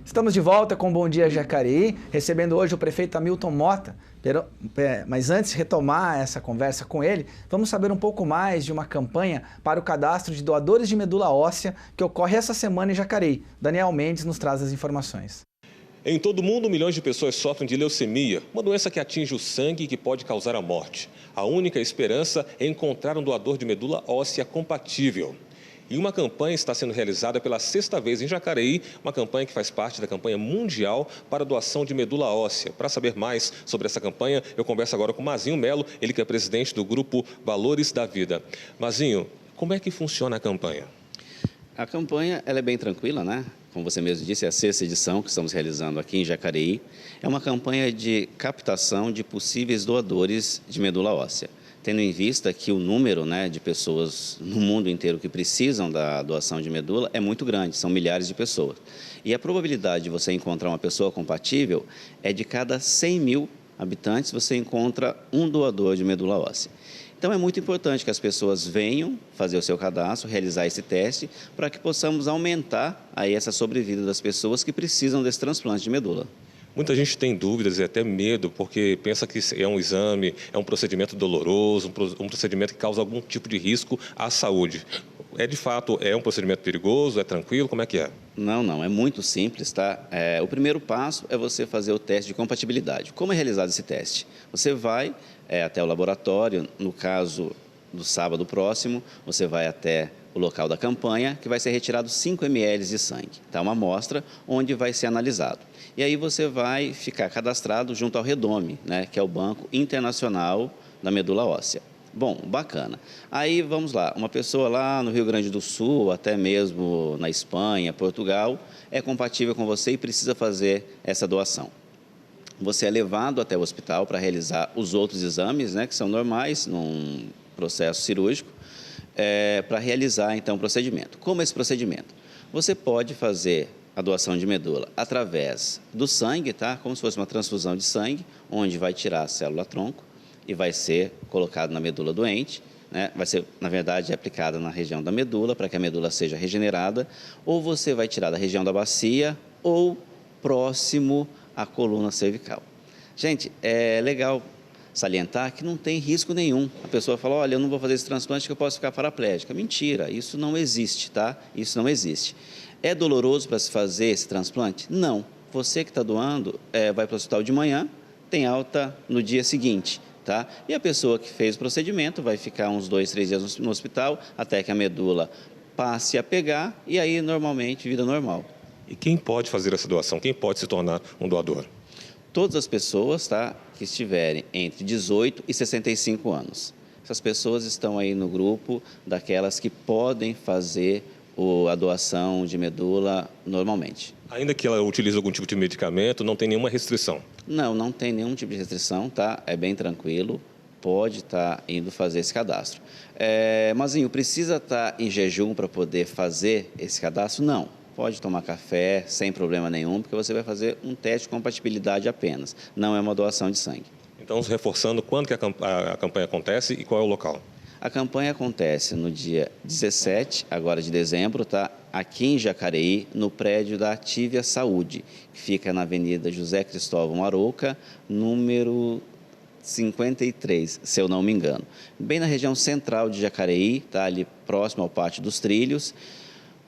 Estamos de volta com o Bom Dia Jacareí, recebendo hoje o prefeito Hamilton Mota. Mas antes de retomar essa conversa com ele, vamos saber um pouco mais de uma campanha para o cadastro de doadores de medula óssea que ocorre essa semana em Jacareí. Daniel Mendes nos traz as informações.
Em todo o mundo, milhões de pessoas sofrem de leucemia, uma doença que atinge o sangue e que pode causar a morte. A única esperança é encontrar um doador de medula óssea compatível. E uma campanha está sendo realizada pela 6ª vez em Jacareí, uma campanha que faz parte da campanha mundial para a doação de medula óssea. Para saber mais sobre essa campanha, eu converso agora com Mazinho Melo, ele que é presidente do grupo Valores da Vida. Mazinho, como é que funciona a campanha?
A campanha ela é bem tranquila, né? Como você mesmo disse, é a 6ª edição que estamos realizando aqui em Jacareí. É uma campanha de captação de possíveis doadores de medula óssea. Tendo em vista que o número, né, de pessoas no mundo inteiro que precisam da doação de medula é muito grande, são milhares de pessoas. E a probabilidade de você encontrar uma pessoa compatível é de cada 100 mil habitantes você encontra um doador de medula óssea. Então é muito importante que as pessoas venham fazer o seu cadastro, realizar esse teste, para que possamos aumentar aí essa sobrevida das pessoas que precisam desse transplante de medula.
Muita gente tem dúvidas e até medo, porque pensa que é um exame, é um procedimento doloroso, um procedimento que causa algum tipo de risco à saúde. De fato, é um procedimento perigoso, é tranquilo, como é que é?
Não, é muito simples, tá? O primeiro passo é você fazer o teste de compatibilidade. Como é realizado esse teste? Você vai até o laboratório, no caso do sábado próximo, você vai até o local da campanha, que vai ser retirado 5 ml de sangue, tá? Uma amostra onde vai ser analisado. E aí você vai ficar cadastrado junto ao Redome, né, que é o Banco Internacional da Medula Óssea. Bom, bacana. Aí vamos lá, uma pessoa lá no Rio Grande do Sul, até mesmo na Espanha, Portugal, é compatível com você e precisa fazer essa doação. Você é levado até o hospital para realizar os outros exames, né, que são normais num processo cirúrgico. para realizar, então, o procedimento. Como é esse procedimento? Você pode fazer a doação de medula através do sangue, tá? Como se fosse uma transfusão de sangue, onde vai tirar a célula-tronco e vai ser colocado na medula doente, né? Vai ser, na verdade, aplicada na região da medula, para que a medula seja regenerada, ou você vai tirar da região da bacia ou próximo à coluna cervical. Gente, é legal salientar que não tem risco nenhum. A pessoa fala, olha, eu não vou fazer esse transplante que eu posso ficar paraplégica. Mentira, isso não existe, tá? Isso não existe. É doloroso para se fazer esse transplante? Não. Você que está doando vai para o hospital de manhã, tem alta no dia seguinte, tá? E a pessoa que fez o procedimento vai ficar uns 2, 3 dias no hospital até que a medula passe a pegar e aí, normalmente, vida normal.
E quem pode fazer essa doação? Quem pode se tornar um doador?
Todas as pessoas, tá, que estiverem entre 18 e 65 anos. Essas pessoas estão aí no grupo daquelas que podem fazer a doação de medula normalmente.
Ainda que ela utilize algum tipo de medicamento, não tem nenhuma restrição?
Não, não tem nenhum tipo de restrição, tá? É bem tranquilo, pode estar indo fazer esse cadastro. Mazinho, precisa estar em jejum para poder fazer esse cadastro? Não. Pode tomar café sem problema nenhum, porque você vai fazer um teste de compatibilidade apenas. Não é uma doação de sangue.
Então, reforçando, quando que a campanha acontece e qual é o local?
A campanha acontece no dia 17, agora de dezembro, tá? Aqui em Jacareí, no prédio da Atívia Saúde, que fica na Avenida José Cristóvão Arouca, número 53, se eu não me engano. Bem na região central de Jacareí, tá? Ali próximo ao Pátio dos Trilhos.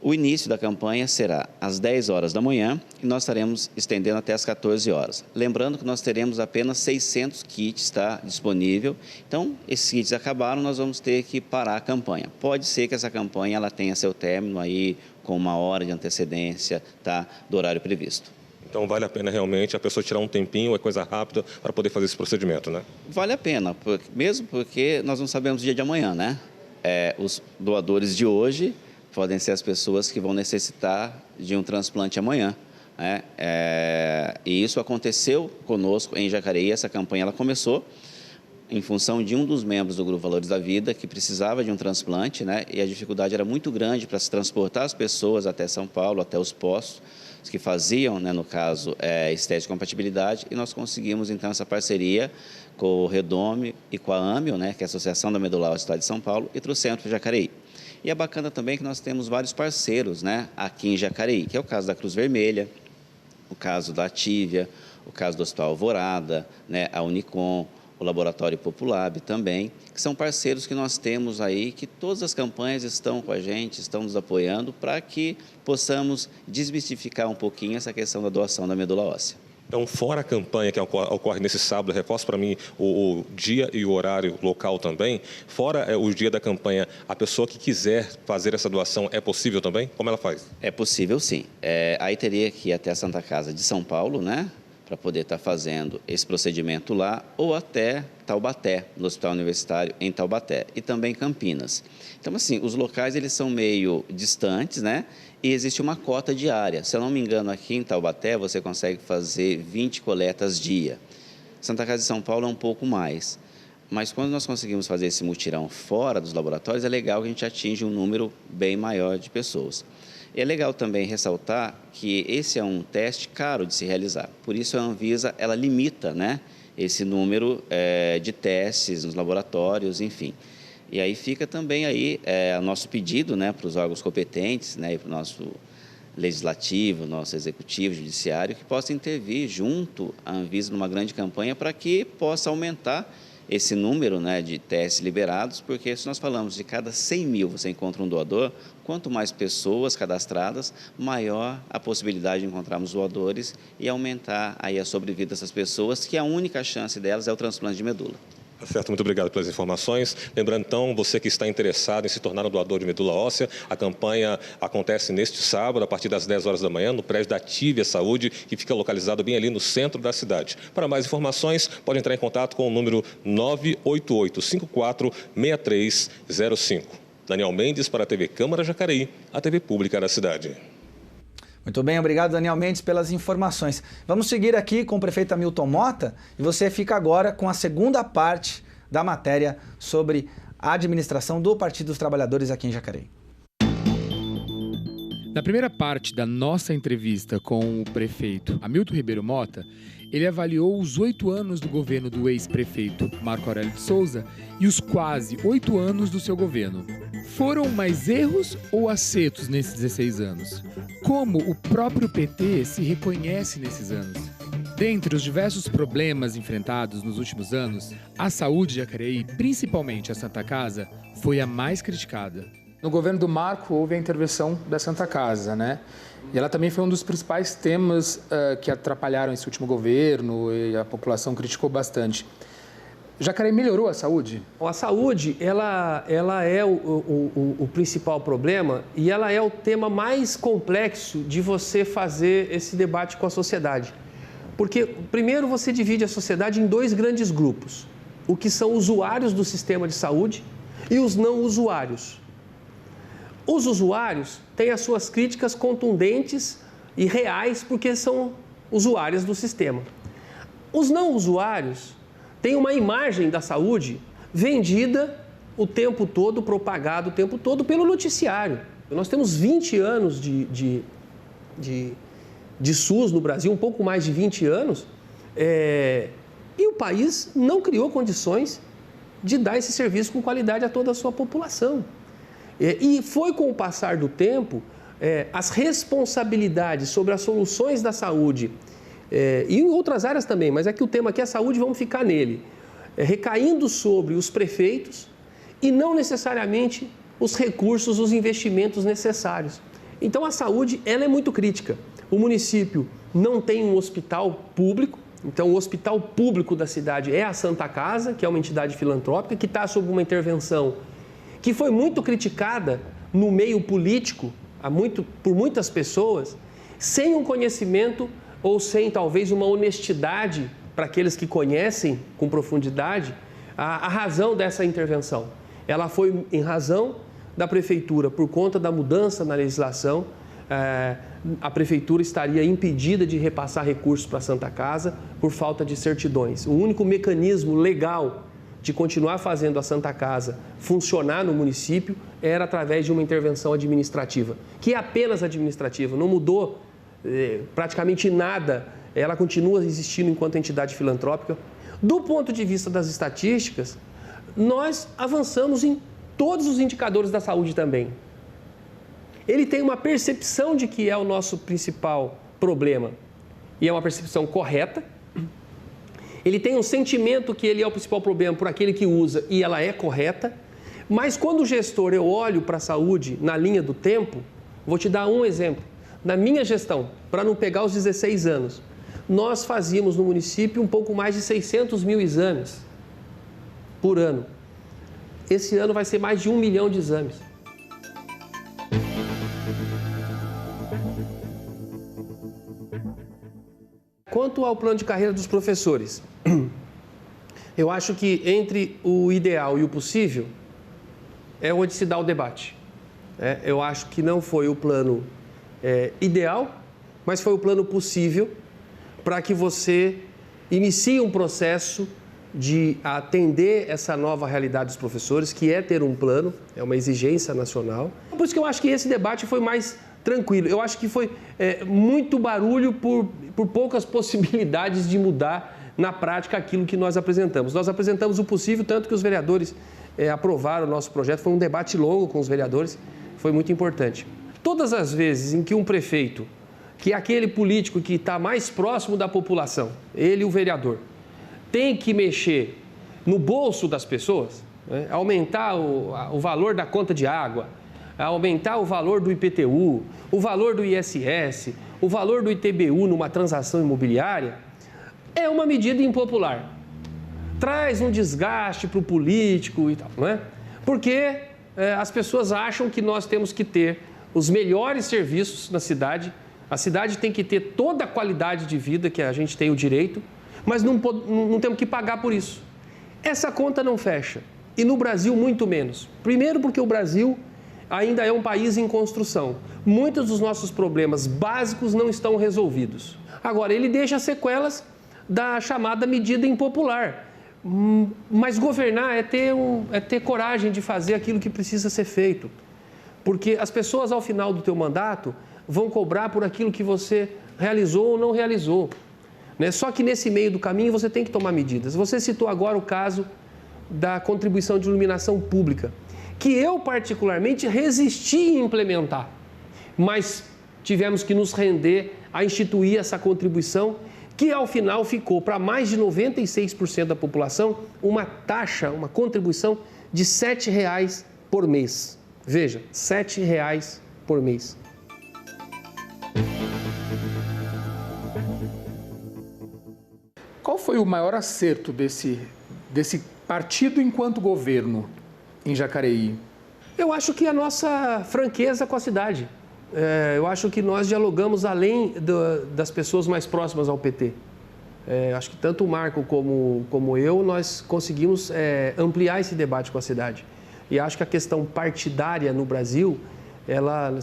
O início da campanha será às 10 horas da manhã e nós estaremos estendendo até às 14 horas. Lembrando que nós teremos apenas 600 kits, tá, disponível. Então, esses kits acabaram, nós vamos ter que parar a campanha. Pode ser que essa campanha ela tenha seu término aí com 1 hora de antecedência, tá, do horário previsto.
Então, vale a pena realmente a pessoa tirar um tempinho, é coisa rápida, para poder fazer esse procedimento, né?
Vale a pena, mesmo porque nós não sabemos o dia de amanhã, né? Os doadores de hoje podem ser as pessoas que vão necessitar de um transplante amanhã, né? E isso aconteceu conosco em Jacareí. Essa campanha ela começou em função de um dos membros do Grupo Valores da Vida que precisava de um transplante, né? E a dificuldade era muito grande para se transportar as pessoas até São Paulo, até os postos que faziam, né, no caso, esse teste de compatibilidade, e nós conseguimos então essa parceria com o Redome e com a AMIO, né, que é a Associação da Medula Óssea do Estado de São Paulo, e trouxemos para Jacareí. E é bacana também que nós temos vários parceiros, né, aqui em Jacareí, que é o caso da Cruz Vermelha, o caso da Atívia, o caso do Hospital Alvorada, né, a Unicom, o Laboratório Populab também, que são parceiros que nós temos aí, que todas as campanhas estão com a gente, estão nos apoiando para que possamos desmistificar um pouquinho essa questão da doação da medula óssea.
Então, fora a campanha que ocorre nesse sábado, reforça para mim o dia e o horário local também, fora o dia da campanha, a pessoa que quiser fazer essa doação, é possível também? Como ela faz?
É possível, sim. Aí teria que ir até a Santa Casa de São Paulo, né, para poder estar fazendo esse procedimento lá, ou até Taubaté, no Hospital Universitário em Taubaté, e também Campinas. Então, assim, os locais eles são meio distantes, né? E existe uma cota diária. Se eu não me engano, aqui em Taubaté você consegue fazer 20 coletas dia. Santa Casa de São Paulo é um pouco mais. Mas quando nós conseguimos fazer esse mutirão fora dos laboratórios, é legal que a gente atinja um número bem maior de pessoas. É legal também ressaltar que esse é um teste caro de se realizar. Por isso a Anvisa ela limita, né, esse número de testes nos laboratórios, enfim. E aí fica também aí o nosso pedido, né, para os órgãos competentes, né, e para o nosso legislativo, nosso executivo, judiciário, que possa intervir junto à Anvisa numa grande campanha para que possa aumentar esse número, né, de testes liberados, porque se nós falamos de cada 100 mil você encontra um doador, quanto mais pessoas cadastradas, maior a possibilidade de encontrarmos doadores e aumentar aí a sobrevida dessas pessoas, que a única chance delas é o transplante de medula.
Tá certo, muito obrigado pelas informações. Lembrando, então, você que está interessado em se tornar um doador de medula óssea, a campanha acontece neste sábado, a partir das 10 horas da manhã, no prédio da Atívia Saúde, que fica localizado bem ali no centro da cidade. Para mais informações, pode entrar em contato com o número 988-54-6305. Daniel Mendes para a TV Câmara Jacareí, a TV pública da cidade.
Muito bem, obrigado Daniel Mendes pelas informações. Vamos seguir aqui com o prefeito Hamilton Mota e você fica agora com a segunda parte da matéria sobre a administração do Partido dos Trabalhadores aqui em Jacareí.
Na primeira parte da nossa entrevista com o prefeito Hamilton Ribeiro Mota, ele avaliou os 8 anos do governo do ex-prefeito Marco Aurélio de Souza e os quase 8 anos do seu governo. Foram mais erros ou acertos nesses 16 anos? Como o próprio PT se reconhece nesses anos? Dentre os diversos problemas enfrentados nos últimos anos, a saúde de Jacareí, principalmente a Santa Casa, foi a mais criticada.
No governo do Marco, houve a intervenção da Santa Casa, né? E ela também foi um dos principais temas que atrapalharam esse último governo e a população criticou bastante. Jacareí melhorou a saúde?
A saúde, ela é o principal problema e ela é o tema mais complexo de você fazer esse debate com a sociedade. Porque, primeiro, você divide a sociedade em 2 grandes grupos. O que são usuários do sistema de saúde e os não usuários. Os usuários têm as suas críticas contundentes e reais porque são usuários do sistema. Os não usuários têm uma imagem da saúde vendida o tempo todo, propagada o tempo todo pelo noticiário. Nós temos 20 anos de SUS no Brasil, um pouco mais de 20 anos, e o país não criou condições de dar esse serviço com qualidade a toda a sua população. E foi com o passar do tempo, as responsabilidades sobre as soluções da saúde, e em outras áreas também, mas é que o tema aqui é saúde, vamos ficar nele, recaindo sobre os prefeitos e não necessariamente os recursos, os investimentos necessários. Então a saúde, ela é muito crítica. O município não tem um hospital público, então o hospital público da cidade é a Santa Casa, que é uma entidade filantrópica, que está sob uma intervenção que foi muito criticada no meio político por muitas pessoas, sem um conhecimento ou sem talvez uma honestidade para aqueles que conhecem com profundidade a razão dessa intervenção. Ela foi em razão da prefeitura, por conta da mudança na legislação, a prefeitura estaria impedida de repassar recursos para a Santa Casa por falta de certidões. O único mecanismo legal de continuar fazendo a Santa Casa funcionar no município era através de uma intervenção administrativa, que é apenas administrativa, não mudou praticamente nada, ela continua existindo enquanto entidade filantrópica. Do ponto de vista das estatísticas, nós avançamos em todos os indicadores da saúde também. Ele tem uma percepção de que é o nosso principal problema, e é uma percepção correta. Ele tem um sentimento que ele é o principal problema por aquele que usa e ela é correta. Mas quando o gestor, eu olho para a saúde na linha do tempo, vou te dar um exemplo. Na minha gestão, para não pegar os 16 anos, nós fazíamos no município um pouco mais de 600 mil exames por ano. Esse ano vai ser mais de 1 milhão de exames. Quanto ao plano de carreira dos professores, eu acho que entre o ideal e o possível é onde se dá o debate. Eu acho que não foi o plano ideal, mas foi o plano possível para que você inicie um processo de atender essa nova realidade dos professores, que é ter um plano, é uma exigência nacional. Por isso que eu acho que esse debate foi mais tranquilo. Eu acho que foi muito barulho por poucas possibilidades de mudar na prática aquilo que nós apresentamos. Nós apresentamos o possível, tanto que os vereadores aprovaram o nosso projeto. Foi um debate longo com os vereadores, foi muito importante. Todas as vezes em que um prefeito, que é aquele político que está mais próximo da população, ele e o vereador, tem que mexer no bolso das pessoas, aumentar o valor da conta de água, aumentar o valor do IPTU, o valor do ISS, o valor do ITBU numa transação imobiliária, é uma medida impopular. Traz um desgaste para o político e tal, não é? Porque as pessoas acham que nós temos que ter os melhores serviços na cidade, a cidade tem que ter toda a qualidade de vida que a gente tem o direito, mas não temos que pagar por isso. Essa conta não fecha. E no Brasil, muito menos. Primeiro porque o Brasil ainda é um país em construção. Muitos dos nossos problemas básicos não estão resolvidos. Agora, ele deixa sequelas da chamada medida impopular. mas governar é ter coragem de fazer aquilo que precisa ser feito. Porque as pessoas, ao final do teu mandato, vão cobrar por aquilo que você realizou ou não realizou. Né? Só que nesse meio do caminho você tem que tomar medidas. Você citou agora o caso da contribuição de iluminação pública, que eu particularmente resisti em implementar, mas tivemos que nos render a instituir essa contribuição, que ao final ficou para mais de 96% da população uma taxa, uma contribuição de R$ 7,00 por mês. Veja, R$ 7,00 por mês.
Qual foi o maior acerto desse partido enquanto governo em Jacareí?
Eu acho que a nossa franqueza com a cidade. Eu acho que nós dialogamos além das pessoas mais próximas ao PT. Acho que tanto o Marco como eu, nós conseguimos ampliar esse debate com a cidade. E acho que a questão partidária no Brasil,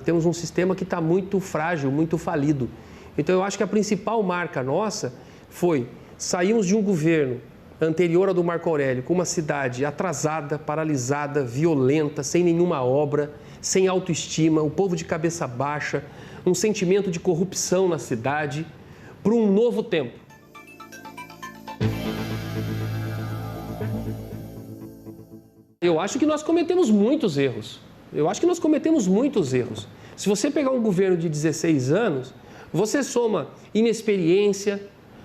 temos um sistema que está muito frágil, muito falido. Então eu acho que a principal marca nossa foi: saímos de um governo anterior ao do Marco Aurélio, com uma cidade atrasada, paralisada, violenta, sem nenhuma obra, sem autoestima, o povo de cabeça baixa, um sentimento de corrupção na cidade, para um novo tempo. Eu acho que nós cometemos muitos erros. Se você pegar um governo de 16 anos, você soma inexperiência,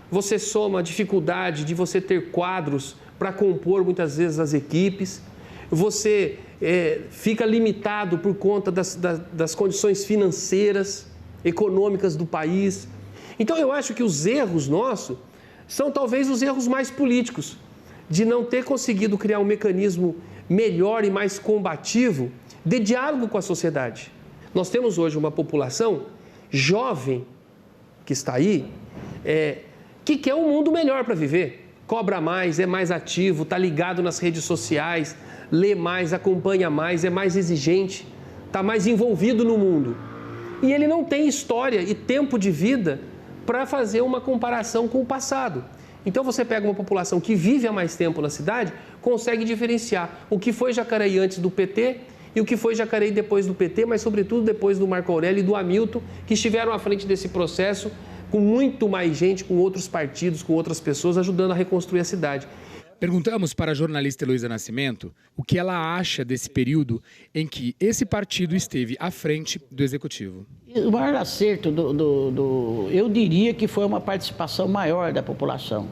você soma a dificuldade de você ter quadros para compor muitas vezes as equipes, você fica limitado por conta das condições financeiras, econômicas do país. Então eu acho que os erros nossos são talvez os erros mais políticos, de não ter conseguido criar um mecanismo melhor e mais combativo de diálogo com a sociedade. Nós temos hoje uma população jovem que está aí, que quer um mundo melhor para viver. Cobra mais, é mais ativo, está ligado nas redes sociais, lê mais, acompanha mais, é mais exigente, está mais envolvido no mundo. E ele não tem história e tempo de vida para fazer uma comparação com o passado. Então você pega uma população que vive há mais tempo na cidade, consegue diferenciar o que foi Jacareí antes do PT e o que foi Jacareí depois do PT, mas sobretudo depois do Marco Aurélio e do Hamilton, que estiveram à frente desse processo com muito mais gente, com outros partidos, com outras pessoas, ajudando a reconstruir a cidade.
Perguntamos para a jornalista Heloísa Nascimento o que ela acha desse período em que esse partido esteve à frente do Executivo.
O maior acerto eu diria que foi uma participação maior da população.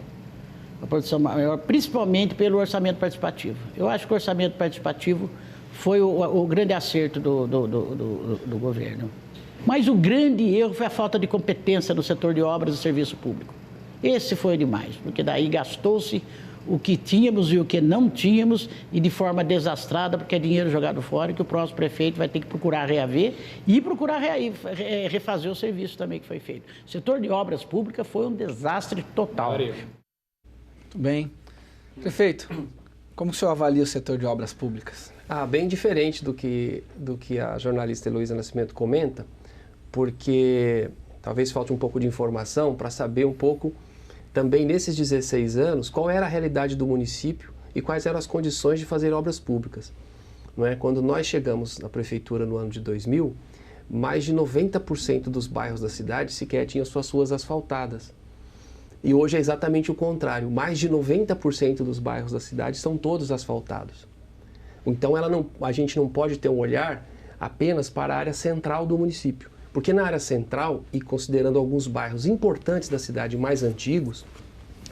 Uma participação maior, principalmente pelo orçamento participativo. Eu acho que o orçamento participativo foi o grande acerto do governo. Mas o grande erro foi a falta de competência no setor de obras e serviço público. Esse foi demais, porque daí gastou-se o que tínhamos e o que não tínhamos e de forma desastrada, porque é dinheiro jogado fora que o próximo prefeito vai ter que procurar reaver e procurar refazer o serviço também que foi feito. O setor de obras públicas foi um desastre total.
Muito bem. Prefeito, como o senhor avalia o setor de obras públicas?
Bem diferente do que a jornalista Heloísa Nascimento comenta, porque talvez falte um pouco de informação para saber um pouco também nesses 16 anos qual era a realidade do município e quais eram as condições de fazer obras públicas. Não é? Quando nós chegamos na prefeitura no ano de 2000, mais de 90% dos bairros da cidade sequer tinham suas ruas asfaltadas. E hoje é exatamente o contrário, mais de 90% dos bairros da cidade são todos asfaltados. Então a gente não pode ter um olhar apenas para a área central do município. Porque na área central, e considerando alguns bairros importantes da cidade mais antigos,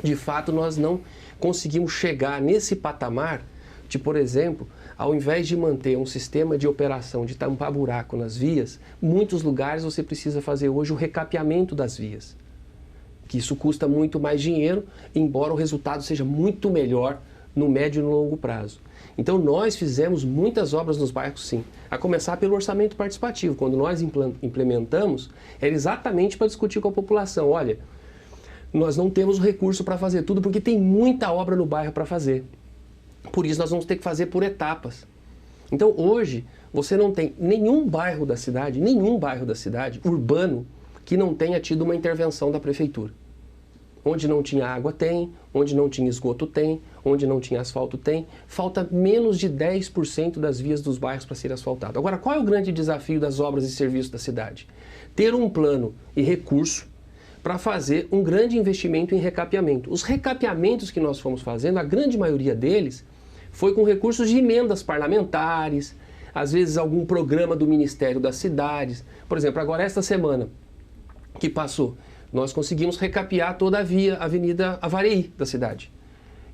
de fato nós não conseguimos chegar nesse patamar de, por exemplo, ao invés de manter um sistema de operação de tampar buraco nas vias, muitos lugares você precisa fazer hoje o recapeamento das vias. Que isso custa muito mais dinheiro, embora o resultado seja muito melhor no médio e no longo prazo. Então nós fizemos muitas obras nos bairros, sim, a começar pelo orçamento participativo. Quando nós implementamos, era exatamente para discutir com a população, olha, nós não temos o recurso para fazer tudo porque tem muita obra no bairro para fazer. Por isso nós vamos ter que fazer por etapas. Então hoje você não tem nenhum bairro da cidade urbano, que não tenha tido uma intervenção da prefeitura. Onde não tinha água tem, onde não tinha esgoto tem, onde não tinha asfalto tem. Falta menos de 10% das vias dos bairros para ser asfaltado. Agora, qual é o grande desafio das obras e serviços da cidade? Ter um plano e recurso para fazer um grande investimento em recapeamento. Os recapeamentos que nós fomos fazendo, a grande maioria deles, foi com recursos de emendas parlamentares, às vezes algum programa do Ministério das Cidades. Por exemplo, agora esta semana que passou, nós conseguimos recapear toda a via Avenida Avareí da cidade,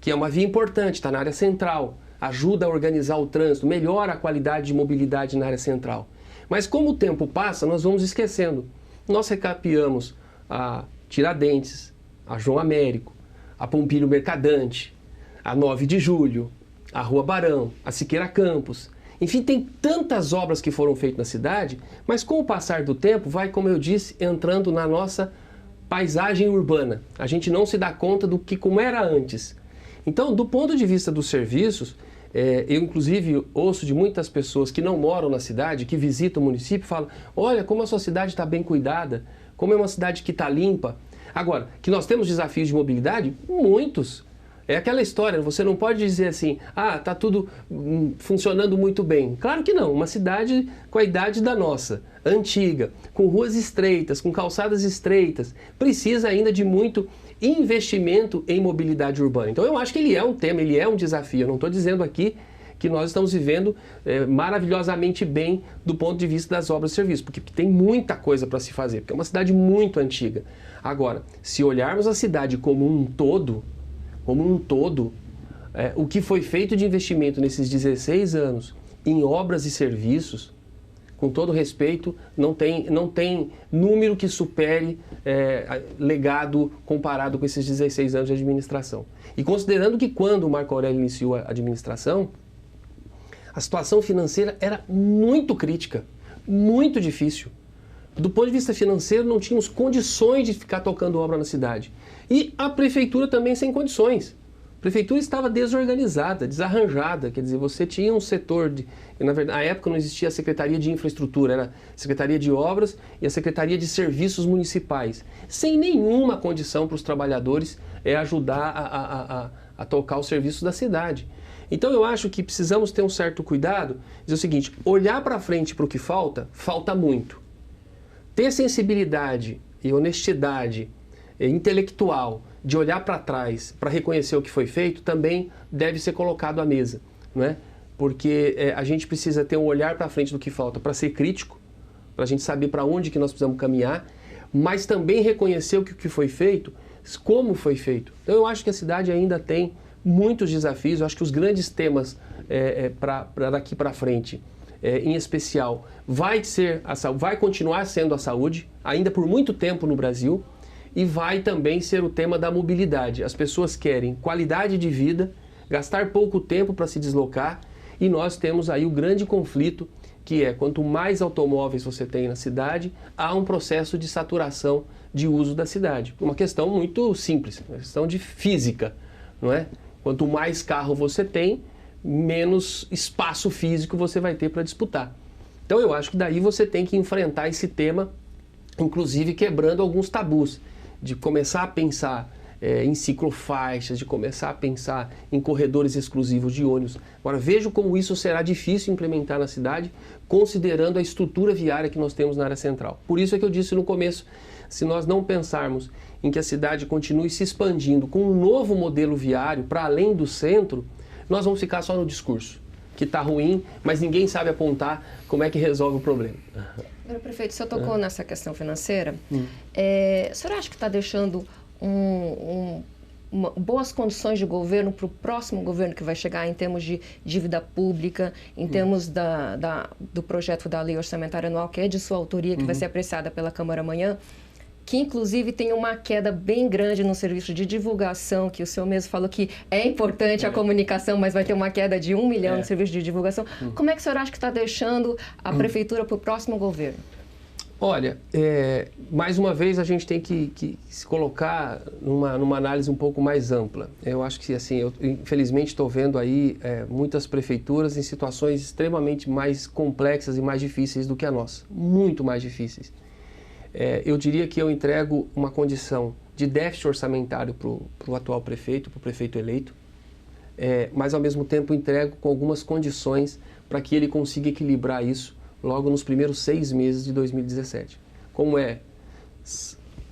que é uma via importante, está na área central, ajuda a organizar o trânsito, melhora a qualidade de mobilidade na área central. Mas como o tempo passa, nós vamos esquecendo. Nós recapeamos a Tiradentes, a João Américo, a Pompílio Mercadante, a 9 de Julho, a Rua Barão, a Siqueira Campos. Enfim, tem tantas obras que foram feitas na cidade, mas com o passar do tempo vai, como eu disse, entrando na nossa paisagem urbana. A gente não se dá conta do que como era antes. Então, do ponto de vista dos serviços, eu inclusive ouço de muitas pessoas que não moram na cidade, que visitam o município, falam, olha como a sua cidade está bem cuidada, como é uma cidade que está limpa. Agora, que nós temos desafios de mobilidade? Muitos. É aquela história, você não pode dizer assim, está tudo funcionando muito bem. Claro que não, uma cidade com a idade da nossa, antiga, com ruas estreitas, com calçadas estreitas, precisa ainda de muito investimento em mobilidade urbana. Então eu acho que ele é um tema, ele é um desafio. Eu não estou dizendo aqui que nós estamos vivendo maravilhosamente bem do ponto de vista das obras e serviços, porque tem muita coisa para se fazer, porque é uma cidade muito antiga. Agora, se olharmos a cidade como um todo, o que foi feito de investimento nesses 16 anos em obras e serviços, com todo respeito, não tem número que supere legado comparado com esses 16 anos de administração. E considerando que quando o Marco Aurélio iniciou a administração, a situação financeira era muito crítica, muito difícil. Do ponto de vista financeiro, não tínhamos condições de ficar tocando obra na cidade. E a prefeitura também sem condições. A prefeitura estava desorganizada, desarranjada, quer dizer, você tinha um setor na verdade, na época não existia a Secretaria de Infraestrutura, era a Secretaria de Obras e a Secretaria de Serviços Municipais, sem nenhuma condição para os trabalhadores ajudar a tocar os serviços da cidade. Então eu acho que precisamos ter um certo cuidado, dizer o seguinte, olhar para frente para o que falta muito. Ter sensibilidade e honestidade intelectual de olhar para trás para reconhecer o que foi feito também deve ser colocado à mesa, não é? Porque a gente precisa ter um olhar para frente do que falta para ser crítico, para a gente saber para onde que nós precisamos caminhar, mas também reconhecer o que foi feito, como foi feito. Então eu acho que a cidade ainda tem muitos desafios, eu acho que os grandes temas para daqui para frente, em especial, vai continuar sendo a saúde, ainda por muito tempo no Brasil, e vai também ser o tema da mobilidade. As pessoas querem qualidade de vida, gastar pouco tempo para se deslocar, e nós temos aí o grande conflito, que é quanto mais automóveis você tem na cidade, há um processo de saturação de uso da cidade. Uma questão muito simples, uma questão de física, não é? Quanto mais carro você tem, menos espaço físico você vai ter para disputar. Então eu acho que daí você tem que enfrentar esse tema, inclusive quebrando alguns tabus, de começar a pensar em ciclofaixas, de começar a pensar em corredores exclusivos de ônibus. Agora vejo como isso será difícil implementar na cidade, considerando a estrutura viária que nós temos na área central. Por isso é que eu disse no começo, se nós não pensarmos em que a cidade continue se expandindo com um novo modelo viário para além do centro, nós vamos ficar só no discurso, que está ruim, mas ninguém sabe apontar como é que resolve o problema.
Agora, prefeito, o senhor tocou nessa questão financeira. O senhor acha que está deixando boas condições de governo para o próximo governo que vai chegar em termos de dívida pública, em termos do projeto da lei orçamentária anual, que é de sua autoria, que vai ser apreciada pela Câmara amanhã, que inclusive tem uma queda bem grande no serviço de divulgação, que o senhor mesmo falou que é importante a comunicação, mas vai ter uma queda de 1 milhão no serviço de divulgação. Como é que o senhor acha que está deixando a prefeitura para o próximo governo?
Olha, mais uma vez a gente tem que se colocar numa análise um pouco mais ampla. Eu acho que, assim, eu infelizmente estou vendo aí muitas prefeituras em situações extremamente mais complexas e mais difíceis do que a nossa, muito mais difíceis. Eu diria que eu entrego uma condição de déficit orçamentário para o atual prefeito, para o prefeito eleito, mas ao mesmo tempo entrego com algumas condições para que ele consiga equilibrar isso logo nos primeiros 6 meses de 2017. Como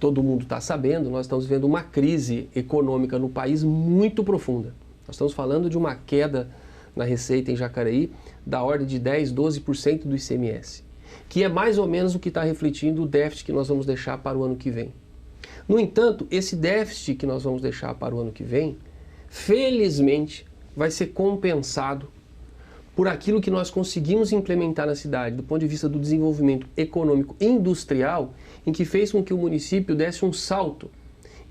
todo mundo está sabendo, nós estamos vivendo uma crise econômica no país muito profunda. Nós estamos falando de uma queda na receita em Jacareí da ordem de 10%, 12% do ICMS, que é mais ou menos o que está refletindo o déficit que nós vamos deixar para o ano que vem. No entanto, esse déficit que nós vamos deixar para o ano que vem, felizmente, vai ser compensado por aquilo que nós conseguimos implementar na cidade, do ponto de vista do desenvolvimento econômico e industrial, em que fez com que o município desse um salto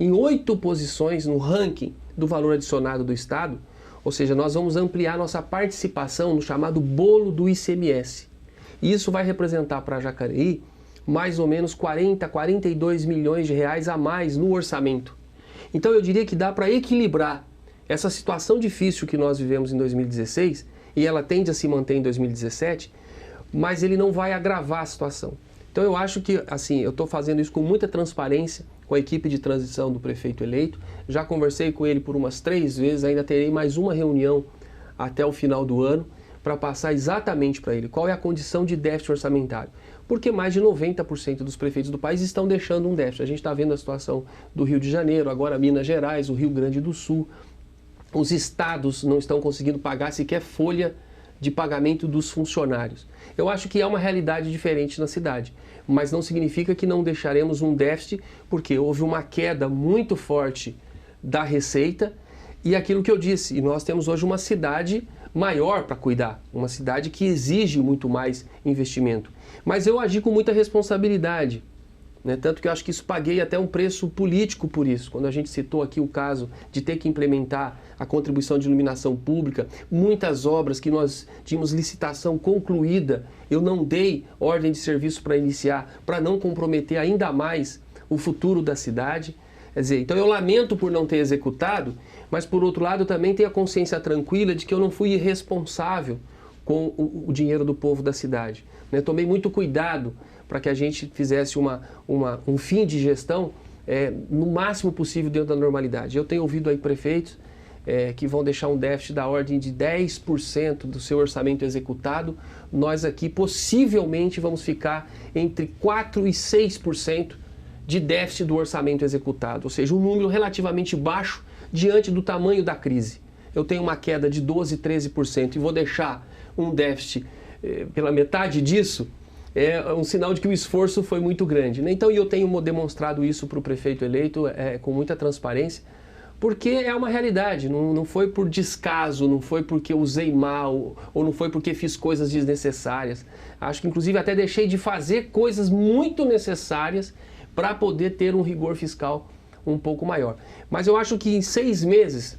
em 8 posições no ranking do valor adicionado do Estado, ou seja, nós vamos ampliar nossa participação no chamado bolo do ICMS. E isso vai representar para Jacareí mais ou menos 40, 42 milhões de reais a mais no orçamento. Então eu diria que dá para equilibrar essa situação difícil que nós vivemos em 2016, e ela tende a se manter em 2017, mas ele não vai agravar a situação. Então eu acho que, assim, eu estou fazendo isso com muita transparência com a equipe de transição do prefeito eleito, já conversei com ele por umas 3 vezes, ainda terei mais uma reunião até o final do ano, para passar exatamente para ele qual é a condição de déficit orçamentário. Porque mais de 90% dos prefeitos do país estão deixando um déficit. A gente está vendo a situação do Rio de Janeiro, agora Minas Gerais, o Rio Grande do Sul. Os estados não estão conseguindo pagar sequer folha de pagamento dos funcionários. Eu acho que é uma realidade diferente na cidade, mas não significa que não deixaremos um déficit, porque houve uma queda muito forte da receita e aquilo que eu disse, e nós temos hoje uma cidade maior para cuidar, uma cidade que exige muito mais investimento. Mas eu agi com muita responsabilidade, né? Tanto que eu acho que isso paguei até um preço político por isso. Quando a gente citou aqui o caso de ter que implementar a contribuição de iluminação pública, muitas obras que nós tínhamos licitação concluída, eu não dei ordem de serviço para iniciar, para não comprometer ainda mais o futuro da cidade. Quer dizer, então eu lamento por não ter executado, mas por outro lado eu também tenho a consciência tranquila de que eu não fui irresponsável com o dinheiro do povo da cidade. Né? Tomei muito cuidado para que a gente fizesse um fim de gestão no máximo possível dentro da normalidade. Eu tenho ouvido aí prefeitos que vão deixar um déficit da ordem de 10% do seu orçamento executado. Nós aqui possivelmente vamos ficar entre 4% e 6% de déficit do orçamento executado, ou seja, um número relativamente baixo diante do tamanho da crise. Eu tenho uma queda de 12%, 13% e vou deixar um déficit pela metade disso, é um sinal de que o esforço foi muito grande, né? Então eu tenho demonstrado isso para o prefeito eleito com muita transparência, porque é uma realidade, não foi por descaso, não foi porque usei mal ou não foi porque fiz coisas desnecessárias. Acho que inclusive até deixei de fazer coisas muito necessárias para poder ter um rigor fiscal um pouco maior. Mas eu acho que em 6 meses,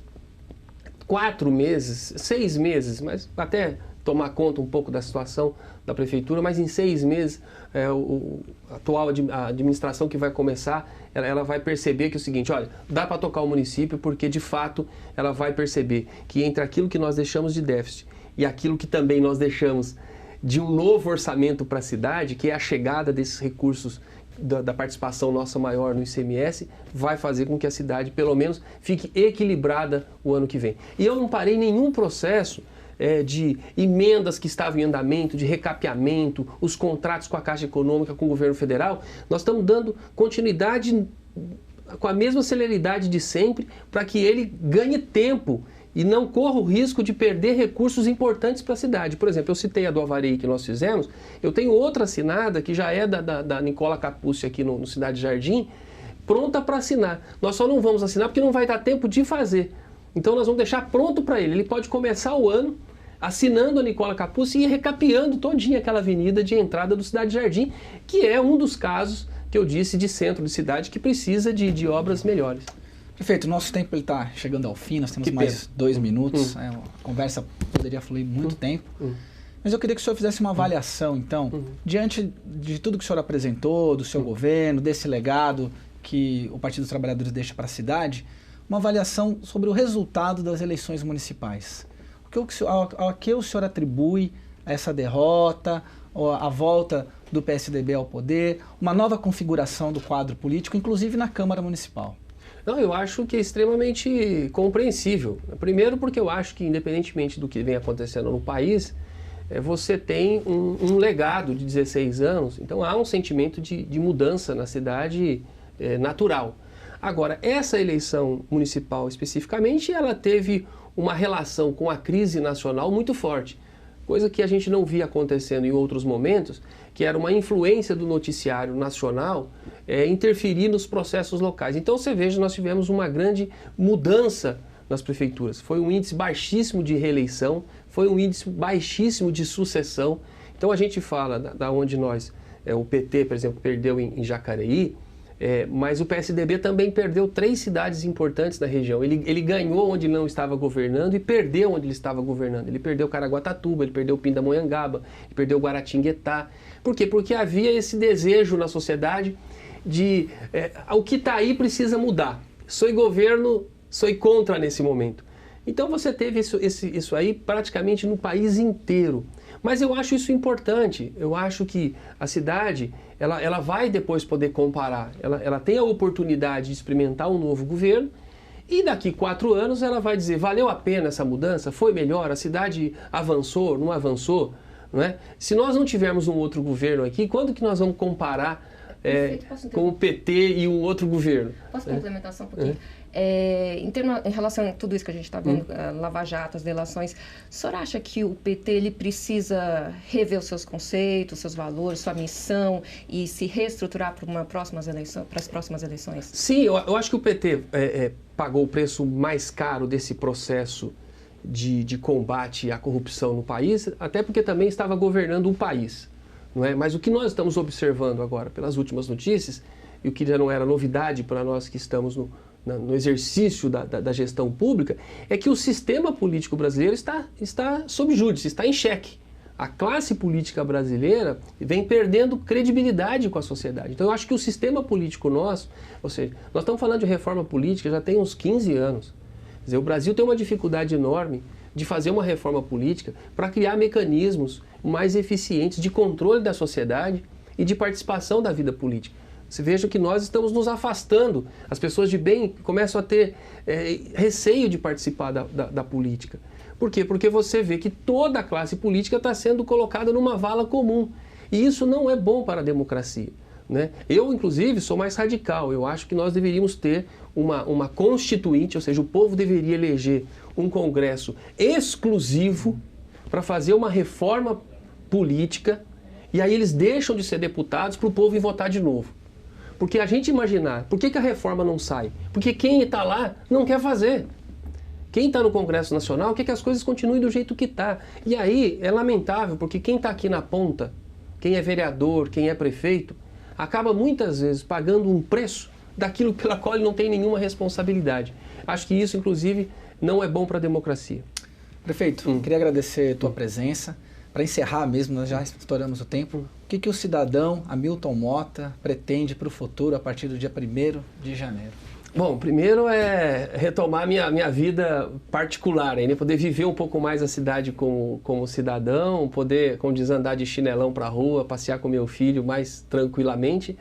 4 meses, 6 meses, mas até tomar conta um pouco da situação da prefeitura, mas em 6 meses a atual administração que vai começar, ela vai perceber que é o seguinte, olha, dá para tocar o município porque de fato ela vai perceber que entre aquilo que nós deixamos de déficit e aquilo que também nós deixamos de um novo orçamento para a cidade, que é a chegada desses recursos da participação nossa maior no ICMS, vai fazer com que a cidade, pelo menos, fique equilibrada o ano que vem. E eu não parei nenhum processo de emendas que estavam em andamento, de recapeamento, os contratos com a Caixa Econômica, com o governo federal. Nós estamos dando continuidade com a mesma celeridade de sempre para que ele ganhe tempo e não corra o risco de perder recursos importantes para a cidade. Por exemplo, eu citei a do Avareí que nós fizemos, eu tenho outra assinada que já é da Nicola Capuzzi aqui no Cidade Jardim, pronta para assinar. Nós só não vamos assinar porque não vai dar tempo de fazer. Então nós vamos deixar pronto para ele. Ele pode começar o ano assinando a Nicola Capuzzi e ir recapeando todinha aquela avenida de entrada do Cidade Jardim, que é um dos casos que eu disse de centro de cidade que precisa de obras melhores.
Prefeito, nosso tempo está chegando ao fim, nós temos mais 2 minutos, a conversa poderia fluir muito tempo, mas eu queria que o senhor fizesse uma avaliação, então, diante de tudo que o senhor apresentou, do seu governo, desse legado que o Partido dos Trabalhadores deixa para a cidade, uma avaliação sobre o resultado das eleições municipais. A que o senhor atribui a essa derrota, a volta do PSDB ao poder, uma nova configuração do quadro político, inclusive na Câmara Municipal?
Não, eu acho que é extremamente compreensível. Primeiro porque eu acho que, independentemente do que vem acontecendo no país, você tem um legado de 16 anos, então há um sentimento de mudança na cidade natural. Agora, essa eleição municipal especificamente, ela teve uma relação com a crise nacional muito forte, coisa que a gente não via acontecendo em outros momentos, que era uma influência do noticiário nacional interferir nos processos locais. Então você veja, nós tivemos uma grande mudança nas prefeituras. Foi um índice baixíssimo de reeleição, foi um índice baixíssimo de sucessão. Então a gente fala da onde nós, o PT, por exemplo, perdeu em Jacareí, mas o PSDB também perdeu 3 cidades importantes da região. Ele ganhou onde não estava governando e perdeu onde ele estava governando. Ele perdeu Caraguatatuba, ele perdeu Pindamonhangaba, ele perdeu Guaratinguetá. Por quê? Porque havia esse desejo na sociedade de o que está aí precisa mudar. Sou governo, sou contra nesse momento. Então você teve isso aí praticamente no país inteiro. Mas eu acho isso importante. Eu acho que a cidade ela vai depois poder comparar. Ela tem a oportunidade de experimentar um novo governo e daqui 4 anos ela vai dizer, valeu a pena essa mudança? Foi melhor? A cidade avançou? Não avançou? Não é? Se nós não tivermos um outro governo aqui, quando que nós vamos comparar com o PT e um outro governo?
Posso complementar só um pouquinho? Em relação a tudo isso que a gente está vendo, Lava Jato, as delações, o senhor acha que o PT ele precisa rever os seus conceitos, seus valores, sua missão e se reestruturar para as próximas eleições?
Sim, eu acho que o PT pagou o preço mais caro desse processo de combate à corrupção no país, até porque também estava governando um país. Não é? Mas o que nós estamos observando agora, pelas últimas notícias, e o que já não era novidade para nós que estamos no exercício da gestão pública, é que o sistema político brasileiro está sob júdice, está em xeque. A classe política brasileira vem perdendo credibilidade com a sociedade. Então eu acho que o sistema político nosso, ou seja, nós estamos falando de reforma política já tem uns 15 anos. Quer dizer, o Brasil tem uma dificuldade enorme de fazer uma reforma política para criar mecanismos mais eficientes de controle da sociedade e de participação da vida política. Você veja que nós estamos nos afastando, as pessoas de bem começam a ter receio de participar da política. Por quê? Porque você vê que toda a classe política está sendo colocada numa vala comum. E isso não é bom para a democracia, né? Eu, inclusive, sou mais radical. Eu acho que nós deveríamos ter uma constituinte, ou seja, o povo deveria eleger um congresso exclusivo para fazer uma reforma política e aí eles deixam de ser deputados para o povo ir votar de novo. Porque a gente imaginar, por que a reforma não sai? Porque quem está lá não quer fazer. Quem está no Congresso Nacional quer que as coisas continuem do jeito que está. E aí é lamentável, porque quem está aqui na ponta, quem é vereador, quem é prefeito, acaba muitas vezes pagando um preço daquilo pela qual ele não tem nenhuma responsabilidade. Acho que isso, inclusive, não é bom para a democracia.
Prefeito, queria agradecer a tua presença. Para encerrar mesmo, nós já estouramos o tempo. O que o cidadão Hamilton Motta pretende para o futuro a partir do dia 1º de janeiro?
Bom, primeiro é retomar minha vida particular, né? Poder viver um pouco mais a cidade como cidadão, poder, como diz, andar de chinelão para a rua, passear com meu filho mais tranquilamente.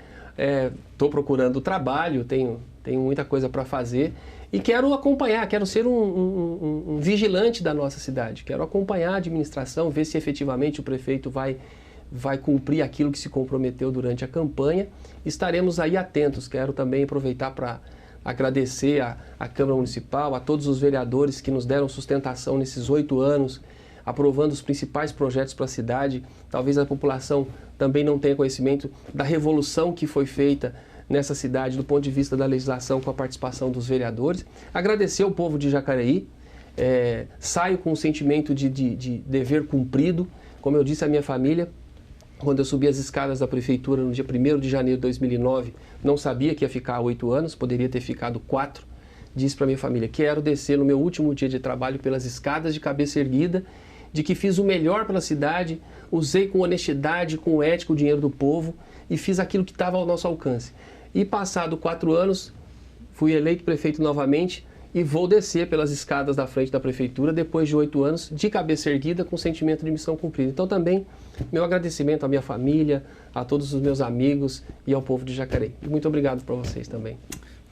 Estou procurando trabalho, tenho muita coisa para fazer e quero acompanhar, quero ser um vigilante da nossa cidade, quero acompanhar a administração, ver se efetivamente o prefeito vai cumprir aquilo que se comprometeu durante a campanha. Estaremos aí atentos. Quero também aproveitar para agradecer à Câmara Municipal, a todos os vereadores que nos deram sustentação nesses 8 anos, aprovando os principais projetos para a cidade. Talvez a população também não tenha conhecimento da revolução que foi feita nessa cidade do ponto de vista da legislação com a participação dos vereadores. Agradecer ao povo de Jacareí. Saio com um sentimento de dever cumprido. Como eu disse à minha família, quando eu subi as escadas da prefeitura no dia 1º de janeiro de 2009, não sabia que ia ficar 8 anos, poderia ter ficado 4. Disse para minha família, quero descer no meu último dia de trabalho pelas escadas de cabeça erguida, de que fiz o melhor pela cidade, usei com honestidade, com ética o dinheiro do povo e fiz aquilo que estava ao nosso alcance. E passado 4 anos, fui eleito prefeito novamente e vou descer pelas escadas da frente da prefeitura depois de 8 anos, de cabeça erguida, com sentimento de missão cumprida. Então também, meu agradecimento à minha família, a todos os meus amigos e ao povo de Jacareí. E muito obrigado para vocês também.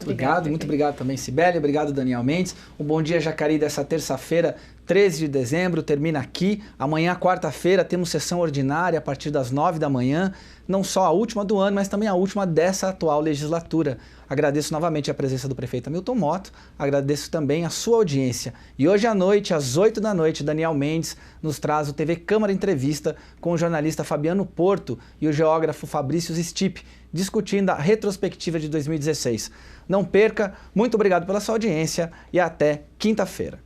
Obrigado, muito obrigado também, Cibele. Obrigado, Daniel Mendes. Um bom dia, Jacareí, dessa terça-feira, 13 de dezembro, termina aqui. Amanhã, quarta-feira, temos sessão ordinária a partir das 9 da manhã. Não só a última do ano, mas também a última dessa atual legislatura. Agradeço novamente a presença do prefeito Hamilton Motto, agradeço também a sua audiência. E hoje à noite, às 8 da noite, Daniel Mendes nos traz o TV Câmara Entrevista com o jornalista Fabiano Porto e o geógrafo Fabrício Stipp, discutindo a retrospectiva de 2016. Não perca, muito obrigado pela sua audiência e até quinta-feira.